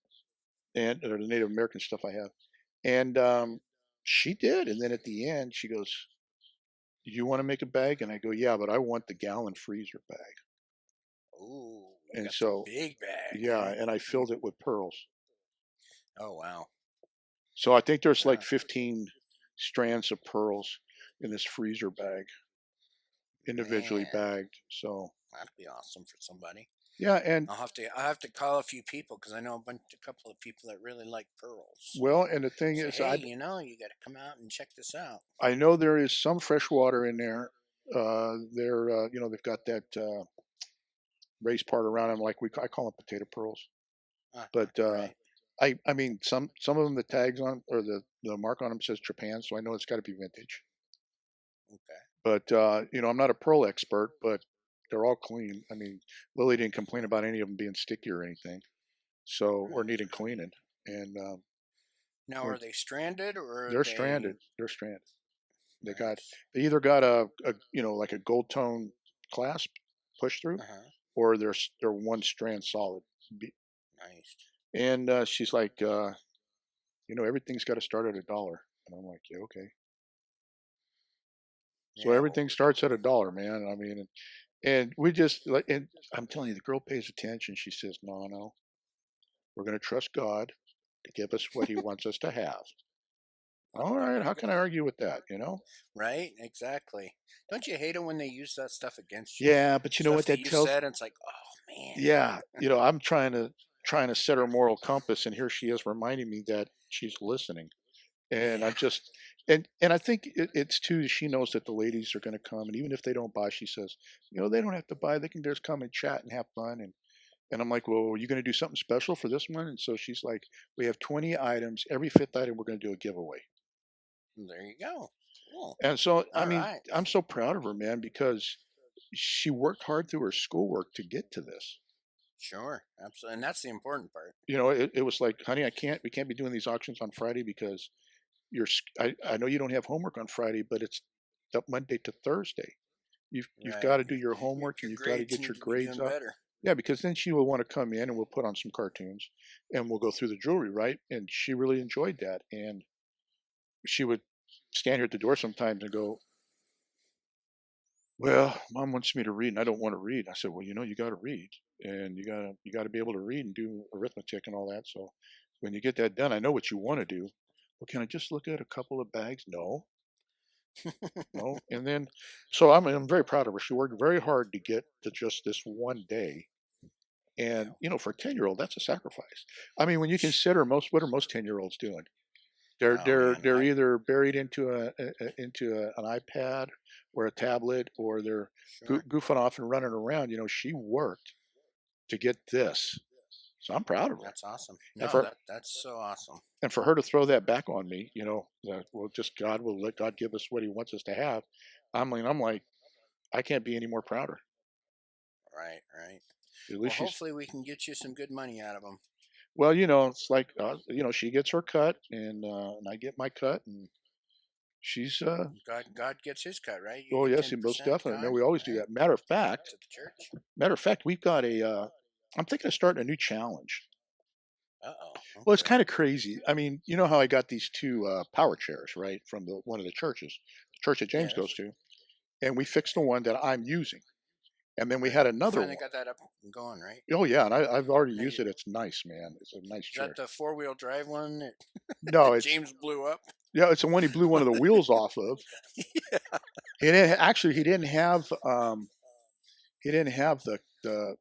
and or the Native American stuff I have. And she did. And then at the end, she goes, "You want to make a bag?" And I go, "Yeah, but I want the gallon freezer bag." Ooh, you And got the so, big bag, yeah, huh? and I filled it with pearls. Oh, wow. So I think there's like Yeah, 15 strands of pearls in this freezer bag, individually man, bagged. So that'd be awesome for somebody. yeah, and I'll have to call a few people because I know a couple of people that really like pearls. well, and the thing Say, is, hey, you got to come out and check this out. I know there is some fresh water in there. They've got that raised part around them, like I call them potato pearls. But Right. I mean, some of them the tags on or the mark on them says Japan, so I know it's got to be vintage. Okay. But I'm not a pearl expert, but they're all clean. I mean, Lily didn't complain about any of them being sticky or anything, so or Right. needing cleaning. And Now, we're are they stranded or are they're stranded. they They're stranded. nice? They either got a like a gold tone clasp push through, Uh huh. or they're one strand solid. Nice. And she's like, everything's got to start at $1. And I'm like, yeah, okay. So Yeah. Well, everything starts at $1, man. I mean, and we just like, and I'm telling you, the girl pays attention. She says, no, no, we're going to trust God to give us what He wants us to have. All right, there you how can I go. argue with that? Right. Exactly. Don't you hate it when they use that stuff against you? Yeah, but you know Stuff what that that you tells? said, and it's like, oh man. Yeah, I'm trying to set her moral compass, and here she is reminding me that she's listening. And Yeah. I'm just and I think it's too. She knows that the ladies are going to come, and even if they don't buy, she says, they don't have to buy. They can just come and chat and have fun. And I'm like, well, are you going to do something special for this one? And so she's like, we have 20 items. Every fifth item, we're going to do a giveaway. There you go. Cool. And so, I All mean, right. I'm so proud of her, man, because she worked hard through her schoolwork to get to this. Sure. Absolutely. And that's the important part. It was like, honey, we can't be doing these auctions on Friday because I know you don't have homework on Friday, but it's up Monday to Thursday. You've got Right. to do your homework and Your you've got to grades get need your to be grades doing up. better. Yeah, because then she will want to come in and we'll put on some cartoons and we'll go through the jewelry, right? And she really enjoyed that. And she would stand here at the door sometimes and go, "Well, mom wants me to read and I don't want to read." I said, "Well, you got to read and you got to be able to read and do arithmetic and all that. So when you get that done, I know what you want to do. Well, can I just look at a couple of bags? No, no." And then, so I'm very proud of her. She worked very hard to get to just this one day. Yeah. And for a 10-year-old, that's a sacrifice. I mean, when you consider what are most 10-year-olds doing? Oh man. They're either buried into an iPad or a tablet, or they're Sure. goofing off and running around. She worked to get this, so I'm proud of her. That's awesome. And No, for that's so awesome. her to throw that back on me, that well, just God will let God give us what He wants us to have. I'm like, I can't be any more prouder. Right. Right. At Well, least she's hopefully we can get you some good money out of them. well, it's like she gets her cut, and I get my cut, and She's God gets his cut, right? You oh get yes, ten he most percent. definitely. No, God, we always do right? that. To the church. Matter of fact, we've got a. I'm thinking of starting a new challenge. Uh-oh. Well, it's Okay. kind of crazy. I mean, you know how I got these two power chairs, right, from the one of the churches, the church that James goes Yes. to, and we fixed the one that I'm using, and then we Right. had You another finally one. got that up and going, right? Oh yeah, and I've already Now used you it. It's nice, man. It's a nice is that chair. the four-wheel drive one that, No, that it's James blew up? yeah, it's the one he blew one of the wheels off of. He didn't actually. He didn't have the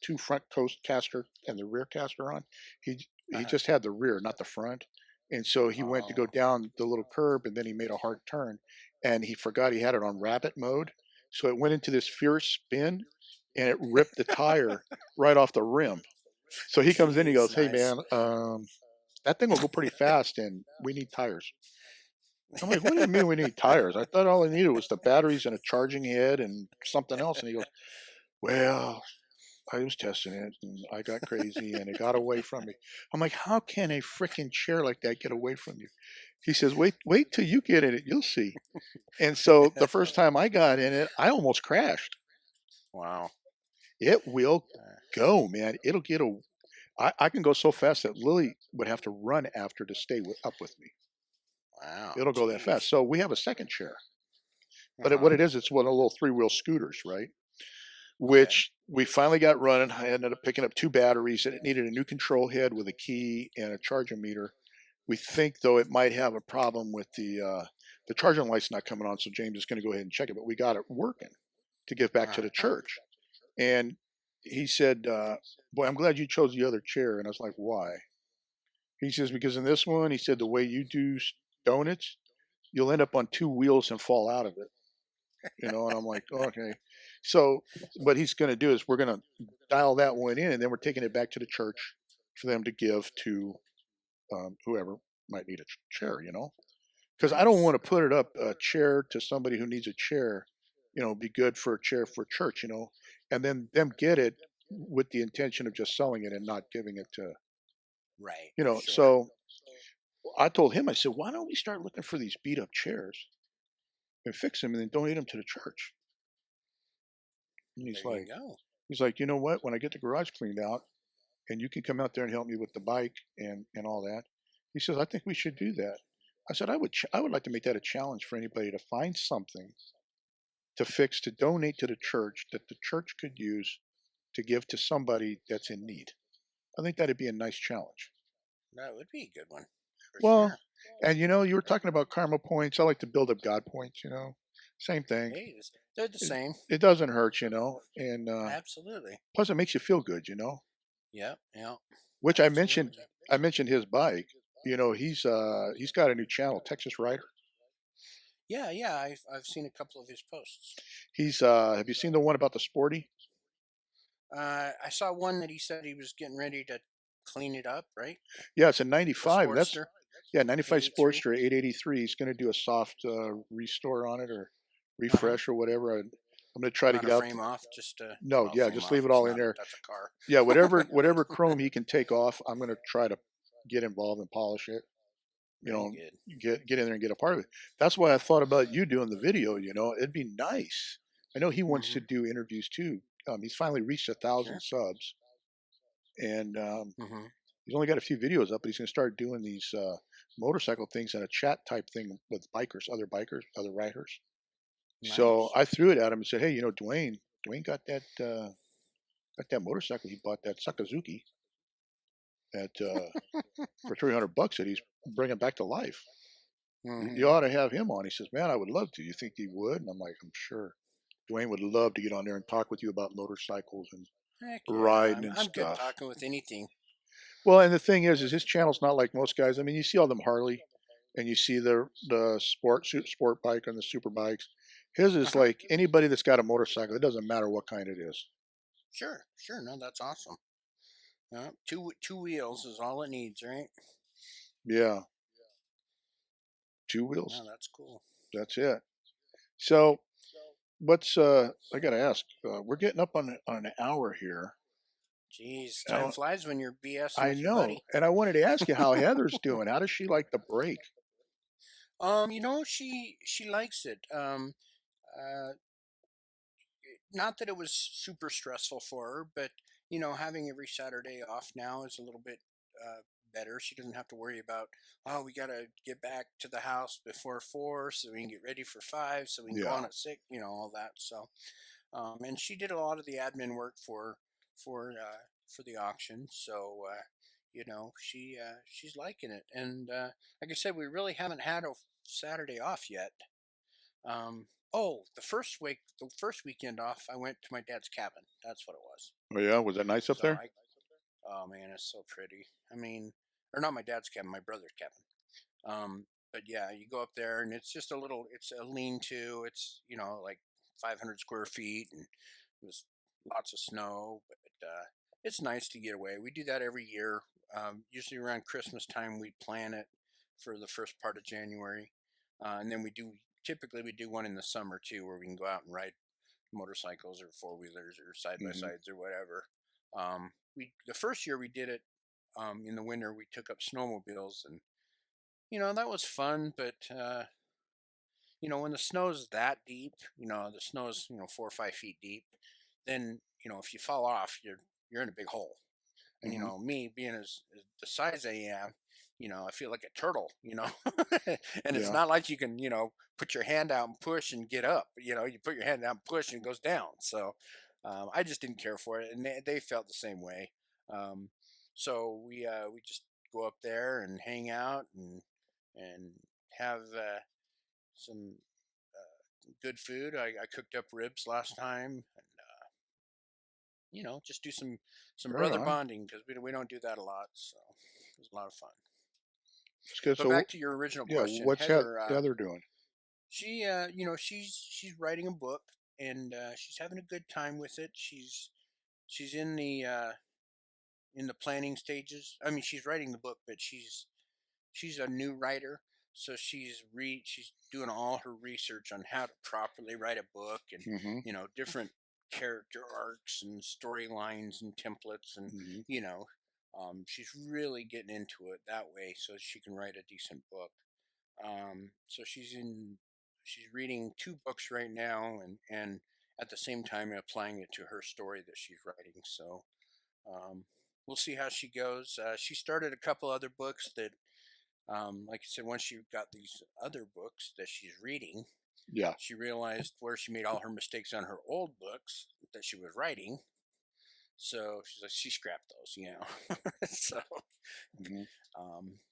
two front coast caster and the rear caster on. He Uh-huh. just had the rear, not the front. And so he went to go Oh. down the little curb, and then he made a hard turn, and he forgot he had it on rabbit mode. So it went into this fierce spin, and it ripped the tire right off the rim. So he comes in, he Jeez, goes, "Hey nice. man, that thing will go pretty fast, and we need tires." I'm like, "What do you mean we need tires? I thought all I needed was the batteries and a charging head and something else." And he goes, "Well, I was testing it and I got crazy and it got away from me." I'm like, "How can a freaking chair like that get away from you?" He says, "Wait till you get in it, you'll see." And so the first time I got in it, I almost crashed. Wow. It will Uh, go, man. It'll get a. I can go so fast that Lily would have to run after to stay up with me. wow. It'll go that fast. Jeez. So we have a second chair, but Uh-huh. what it is, it's one of the little three-wheel scooters, right? Okay. Which we finally got running. I ended up picking up two batteries, and it needed a new control head with a key and a charging meter. We think though it might have a problem with the charging light's not coming on, so James is going to go ahead and check it. But we got it working to give back to the Uh-huh. church, and he said, "Boy, I'm glad you chose the other chair." And I was like, "Why?" He says, "Because in this one," he said, "the way you do donuts, you'll end up on two wheels and fall out of it." And I'm like, okay. So what he's going to do is we're going to dial that one in, and then we're taking it back to the church for them to give to whoever might need a chair, because I don't Nice. want to put it up a chair to somebody who needs a chair, be good for a chair for church, and then them get it with the intention of just selling it and not giving it to, Right. you know. Sure. So I told him, I said, why don't we start looking for these beat up chairs and fix them and then donate them to the church? And There you go. he's like, you know what? When I get the garage cleaned out, and you can come out there and help me with the bike and all that. He says, I think we should do that. I said, I would like to make that a challenge for anybody to find something to fix to donate to the church that the church could use to give to somebody that's in need. I think that'd be a nice challenge. That would be a good one for Well, sure. and you were talking about karma points. I like to build up God points. Same thing. Hey, they're the It, same. it doesn't hurt, and Absolutely. plus it makes you feel good, Yep. Yep. Which I mentioned. Absolutely. I mentioned his bike. He's got a new channel, Texas Rider. Yeah. Yeah. I've seen a couple of his posts. He's have you seen the one about the Sporty? I saw one that he said he was getting ready to clean it up. Right. Yeah, it's a The 95. That's Sportster yeah, 95 '83. Sportster 883. He's going to do a soft restore on it or Uh huh. refresh or whatever. I'm going to try to Not a get out. frame off. Just No, well, yeah, frame just leave off it is all in not. there. That's a car. Yeah, whatever chrome he can take off, I'm going to try to get involved and polish it. You Very know, good. get in there and get a part of it. That's why I thought about you doing the video. It'd be nice. I know he wants Mm-hmm. to do interviews too. He's finally reached 1,000 Sure. subs, and Mm-hmm. he's only got a few videos up, but he's going to start doing these motorcycle things and a chat type thing with bikers, other riders. So Nice. I threw it at him and said, "Hey, Duane got that motorcycle he bought, that Sakazuki, at for $300 that he's bringing back to life. You Mm-hmm. ought to have him on." He says, "Man, I would love to. You think he would?" And I'm like, "I'm sure. Duane would love to get on there and talk with you about motorcycles and Heck yeah. riding and I'm good stuff." talking with anything. Well, and the thing is his channel's not like most guys. I mean, you see all them Harley, and you see the sport bike and the super bikes. His Uh is huh. like anybody that's got a motorcycle. It doesn't matter what kind it is. Sure. Sure. No, that's awesome. Two wheels is all it needs, right? Yeah, two No, wheels. that's cool. That's it. So what's I got to ask? We're getting up on an hour here. Jeez, time Now, flies when you're BSing I with your know, buddy. and I wanted to ask you how Heather's doing. How does she like the break? She likes it. Uh, Not that it was super stressful for her, but having every Saturday off now is a little bit uh, better. She doesn't have to worry about, oh, we got to get back to the house before 4 so we can get ready for 5 so we can go Yeah. on at 6, all that. So, and she did a lot of the admin work for the auction. So, she's liking it. And like I said, we really haven't had a Saturday off yet. The first weekend off, I went to my dad's cabin. That's what it was. Oh yeah, was that nice up So there? oh man, it's so pretty. I mean, or not my dad's cabin, my brother's cabin. But yeah, you go up there and it's a lean-to. It's, like 500 square feet, and there's lots of snow, but it's nice to get away. We do that every year. Usually around Christmas time, we plan it for the first part of January. And then typically we do one in the summer too, where we can go out and ride motorcycles or four wheelers or side by Hmm. sides or whatever. The first year we did it in the winter, we took up snowmobiles, and that was fun. But when the snow's that deep, the snow's 4 or 5 feet deep, then if you fall off, you're in a big hole. And Hmm. me being as the size I am, I feel like a turtle, and it's Yeah. not like you can, put your hand out and push and get up. You put your hand out and push and it goes down. So I just didn't care for it, and they felt the same way. Um, so we just go up there and hang out and have some good food. I cooked up ribs last time, and just do some Right brother on. bonding because we don't do that a lot. So it was a lot of fun. That's good. But So back to your original yeah, question, what's Heather. Heather doing? She's writing a book, and she's having a good time with it. She's in the planning stages. I mean, she's writing the book, but she's a new writer, so she's doing all her research on how to properly write a book, and Hmm. different character arcs and storylines and templates, and Hmm. you know she's really getting into it that way so she can write a decent book. So she's reading two books right now, and at the same time applying it to her story that she's writing. So um, we'll see how she goes. She started a couple other books that, like I said, once she got these other books that she's reading, Yeah. she realized where she made all her mistakes on her old books that she was writing. So she's like, she scrapped those. So, Hmm.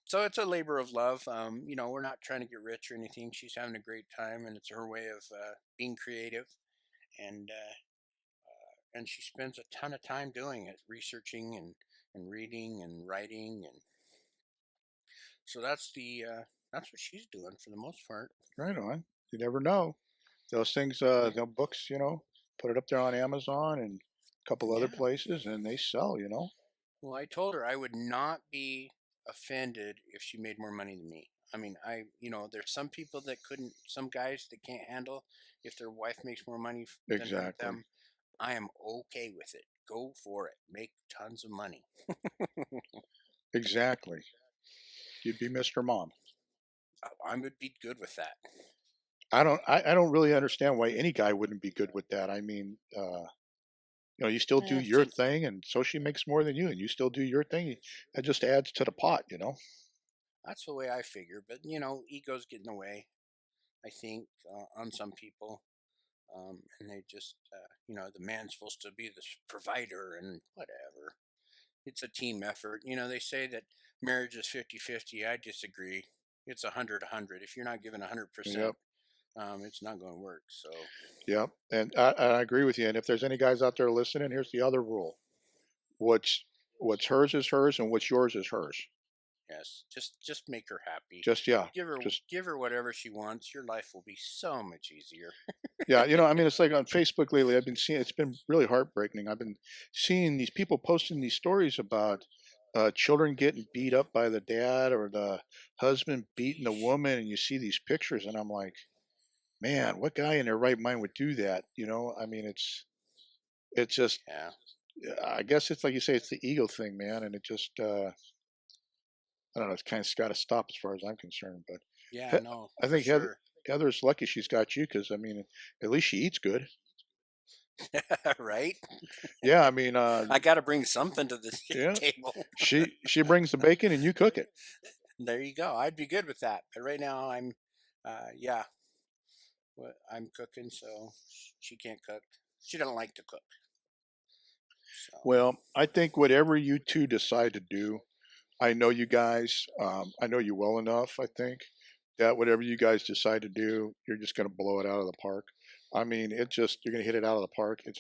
so it's a labor of love. We're not trying to get rich or anything. She's having a great time, and it's her way of being creative, and she spends a ton of time doing it, researching and reading and writing, and so that's what she's doing for the most part. Right on. You never know. Those things, Yeah. the books, put it up there on Amazon and a couple other Yeah. places, and they sell. Well, I told her I would not be offended if she made more money than me. I mean, there's some people that couldn't, some guys that can't handle if their wife makes more money than Exactly. them. I am okay with it. Go for it. Make tons of money. Exactly. You'd be Mr. Mom. I would be good with that. I don't really understand why any guy wouldn't be good with that. I mean, you still do I your think thing, and so she makes more than you, and you still do your thing. That just adds to the pot. that's the way I figure. But egos get in the way. I think on some people. And they just, the man's supposed to be the provider and whatever. It's a team effort. They say that marriage is 50-50. I disagree. It's 100-100. If you're not giving Yep. 100%, it's not going to work. So, Yep. And I agree with you. And if there's any guys out there listening, here's the other rule: what's what's hers is hers, and what's yours is hers. yes, just make her happy. Just yeah, Give her just give her whatever she wants. Your life will be so much easier. yeah. I mean, it's like on Facebook lately. I've been seeing it's been really heartbreaking. I've been seeing these people posting these stories about children getting beat up by the dad or the husband beating the Yeesh. woman, and you see these pictures, and I'm like, man, what guy in their right mind would do that? I mean, it's just Yeah. I guess it's like you say, it's the ego thing, man, and it just I don't know, it's kind of got to stop as far as I'm concerned, but. Yeah, He- no, I for think sure. Heather's lucky she's got you because I mean, at least she eats good. Right? Yeah, I mean, I got to bring something to the yeah, table. she brings the bacon and you cook it. There you go. I'd be good with that. But right now, yeah, I'm cooking, so she can't cook. She doesn't like to cook. So, Well, I think whatever you two decide to do, I know you guys. I know you well enough. I think that whatever you guys decide to do, you're just going to blow it out of the park. I mean, it just you're going to hit it out of the park. It's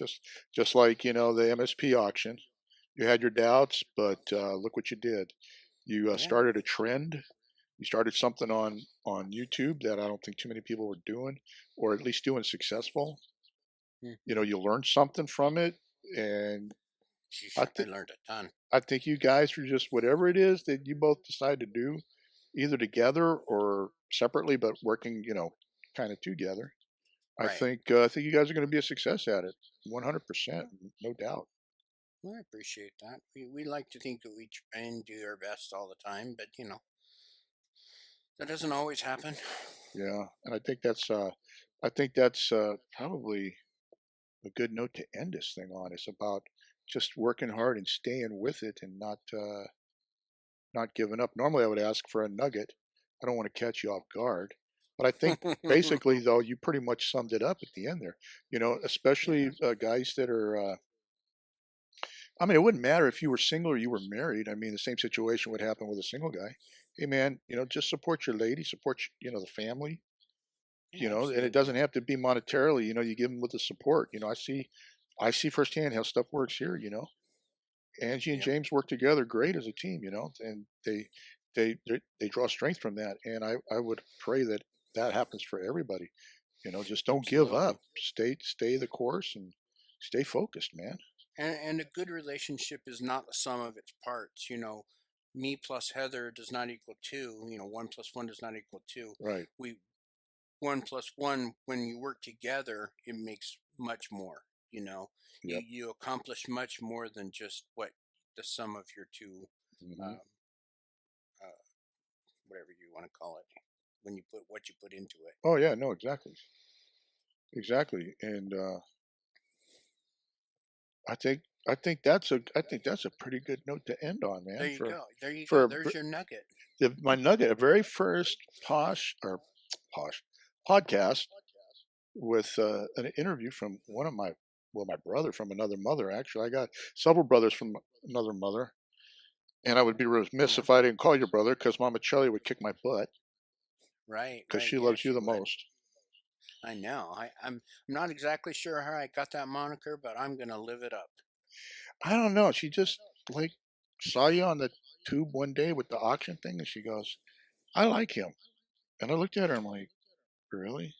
just like the MSP auction. You had your doubts, but look what you did. You yeah. started a trend. You started something on YouTube that I don't think too many people were doing, or at least doing successful. Hmm. You learned something from it, and I I think learned a ton. I think you guys are just whatever it is that you both decide to do, either together or separately, but working, kind of together. Right. I think you guys are going to be a success at it, 100%, Well, no doubt. I appreciate that. We like to think that we try and do our best all the time, but that doesn't always happen. Yeah, and I think that's probably a good note to end this thing on. It's about just working hard and staying with it and not giving up. Normally, I would ask for a nugget. I don't want to catch you off guard. But I think basically, though, you pretty much summed it up at the end there. Especially Yeah. guys that are, I mean, it wouldn't matter if you were single or you were married. I mean, the same situation would happen with a single guy. Hey, man, just support your lady, support, the family, Yeah, and it absolutely. doesn't have to be monetarily, you give them with the support. I see firsthand how stuff works here, Angie and Yep. James work together great as a team, and they draw strength from that. And I would pray that that happens for everybody. Just don't give Absolutely. up. Stay the course and stay focused, man. And a good relationship is not the sum of its parts. Me plus Heather does not equal two. One plus one does not equal two. Right. We One plus one, when you work together, it makes much more. Yep. You accomplish much more than just what the sum of your two, Hmm. um, uh, whatever you want to call it, when you put what you put into it. Oh yeah. No. Exactly. Exactly. And I think that's a pretty good note to end on, There man. you go. There you For go. a There's your nugget. my nugget, a very first posh podcast with an interview from one of my brother from another mother. Actually, I got several brothers from another mother, and I would be remiss Yeah. if I didn't call you brother because Mama Chelly would kick my butt Right. because Right. she Yeah, loves you she the would. most. I know. I'm not exactly sure how I got that moniker, but I'm gonna live it up. I don't know. She just like saw you on the tube one day with the auction thing, and she goes, "I like him." And I looked at her. I'm like, "Really?"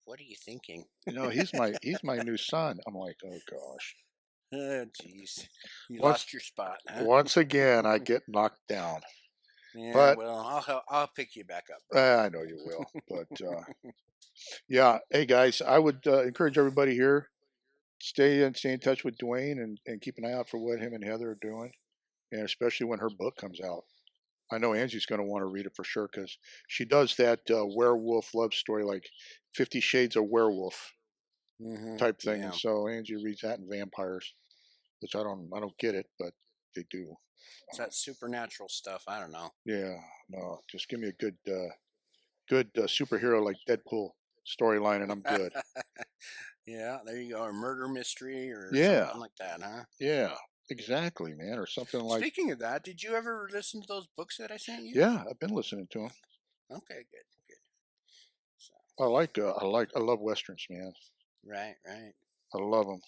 What are you thinking? He's my new son. I'm like, "Oh gosh." Oh, jeez. You Once lost your spot, huh? once again, I get knocked down. Yeah. But Well, I'll pick you back up, bro. I know you will. But yeah, hey guys, I would encourage everybody here stay in touch with Duane and keep an eye out for what him and Heather are doing, and especially when her book comes out. I know Angie's going to want to read it for sure because she does that werewolf love story, like 50 Shades of Werewolf type thing, and Yeah. so Angie reads that in vampires, which I don't get it, but they do. It's that supernatural stuff. I don't know. Yeah, no, just give me a good superhero like Deadpool storyline, and I'm good. Yeah, there you go. A murder mystery or Yeah, something like that, huh? yeah, exactly, man, or something like. Speaking of that, did you ever listen to those books that I sent you? Yeah, I've been listening to him. Okay, good, good. So, I love westerns, man. right, right. I love them.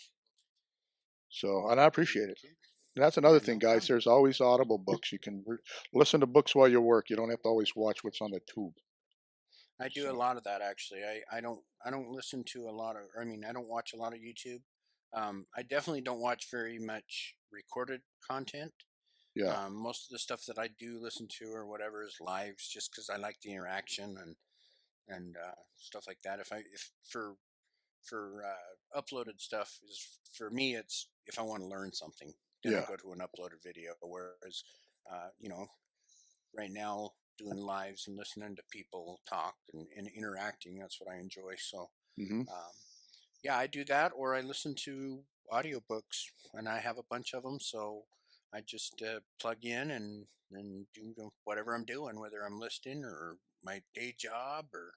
So, and I appreciate it. Okay. And that's another Yeah, thing, no guys. problem. There's always Audible books. You can listen to books while you work. You don't have to always watch what's on the tube. I do a So, lot of that actually. I don't listen to a lot of. I mean, I don't watch a lot of YouTube. I definitely don't watch very much recorded content. yeah, Most of the stuff that I do listen to or whatever is lives, just because I like the interaction and stuff like that. If for uploaded stuff is for me, it's if I want to learn something, then I yeah, go to an uploaded video. Whereas, uh, you know, right now doing lives and listening to people talk and interacting. That's what I enjoy. So, Hmm. um, yeah, I do that, or I listen to audiobooks, and I have a bunch of them. So I just plug in and do whatever I'm doing, whether I'm listening or my day job or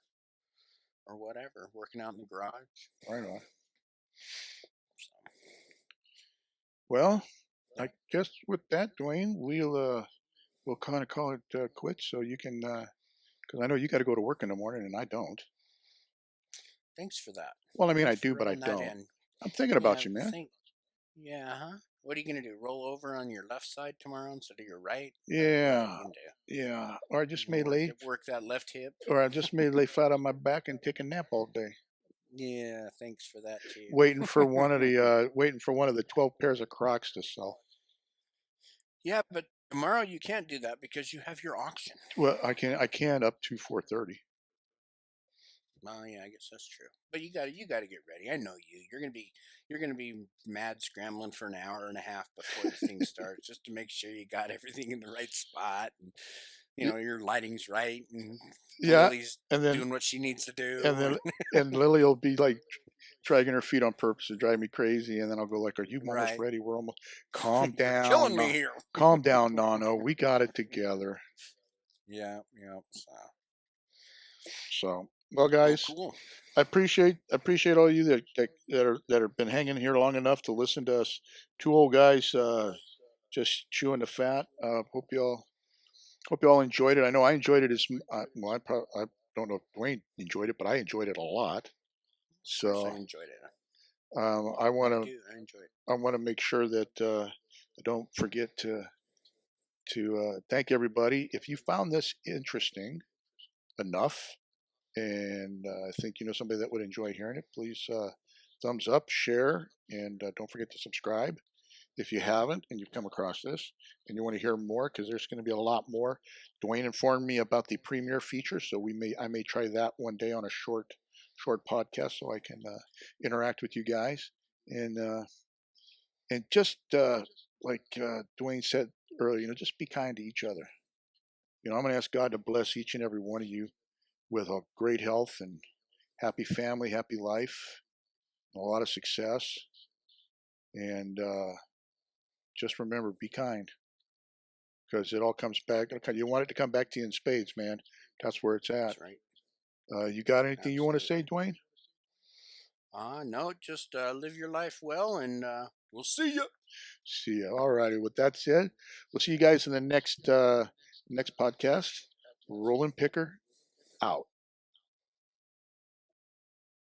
whatever, working out in the garage. Right on. So, Well, yeah, I guess with that, Dwayne, we'll kind of call it quits. So you can, because I know you got to go to work in the morning, and I don't. thanks for that. Well, I mean, I Thanks for do, but I rubbing that don't. in. I'm thinking about Yeah, you, man. yeah, huh? What are you gonna do? Roll over on your left side tomorrow instead of your right? What are you Yeah, gonna do? yeah. Or I You just gonna may lay, work that left hip? or I just may lay flat on my back and take a nap all day, Yeah, thanks for that too. waiting for one of the 12 pairs of Crocs to sell. Yeah, but tomorrow you can't do that because you have your auction. Well, I can up to 4:30. Well, yeah, I guess that's true. But you got to get ready. I know you. You're gonna be mad scrambling for an hour and a half before the thing starts, just to make sure you got everything in the right spot, and your lighting's right, and Yeah, Lily's and then doing what she needs to and do, then and and Lily will be like dragging her feet on purpose to drive me crazy, and then I'll go like, "Are you almost right. ready? We're almost. Calm You're down, killing me here. calm down, Nano. We got it together." Yeah, yeah. So, So, well, well, guys, cool. I appreciate all you that have been hanging here long enough to listen to us two old guys just chewing the fat. Hope you all enjoyed it. I know I enjoyed it well. I don't know if Dwayne enjoyed it, but I enjoyed it a lot. Of course, I So enjoyed it. I want I to do. I enjoy it. I want to make sure that I don't forget to thank everybody. If you found this interesting enough, and I think you know somebody that would enjoy hearing it, please thumbs up, share, and don't forget to subscribe. If you haven't and you've come across this and you want to hear more, because there's going to be a lot more. Dwayne informed me about the premiere feature, so I may try that one day on a short podcast, so I can interact with you guys and just like Dwayne said earlier, just be kind to each other. I'm going to ask God to bless each and every one of you with a great health and happy family, happy life, a lot of success, and just remember, be kind, because it all comes back. Okay, you want it to come back to you in spades, man. That's where it's at. That's right. You got anything you want to say, Absolutely. Dwayne? No, just live your life well, and we'll see you. See ya. All righty. With that said, we'll see you guys in the next podcast. Rollin Picker out.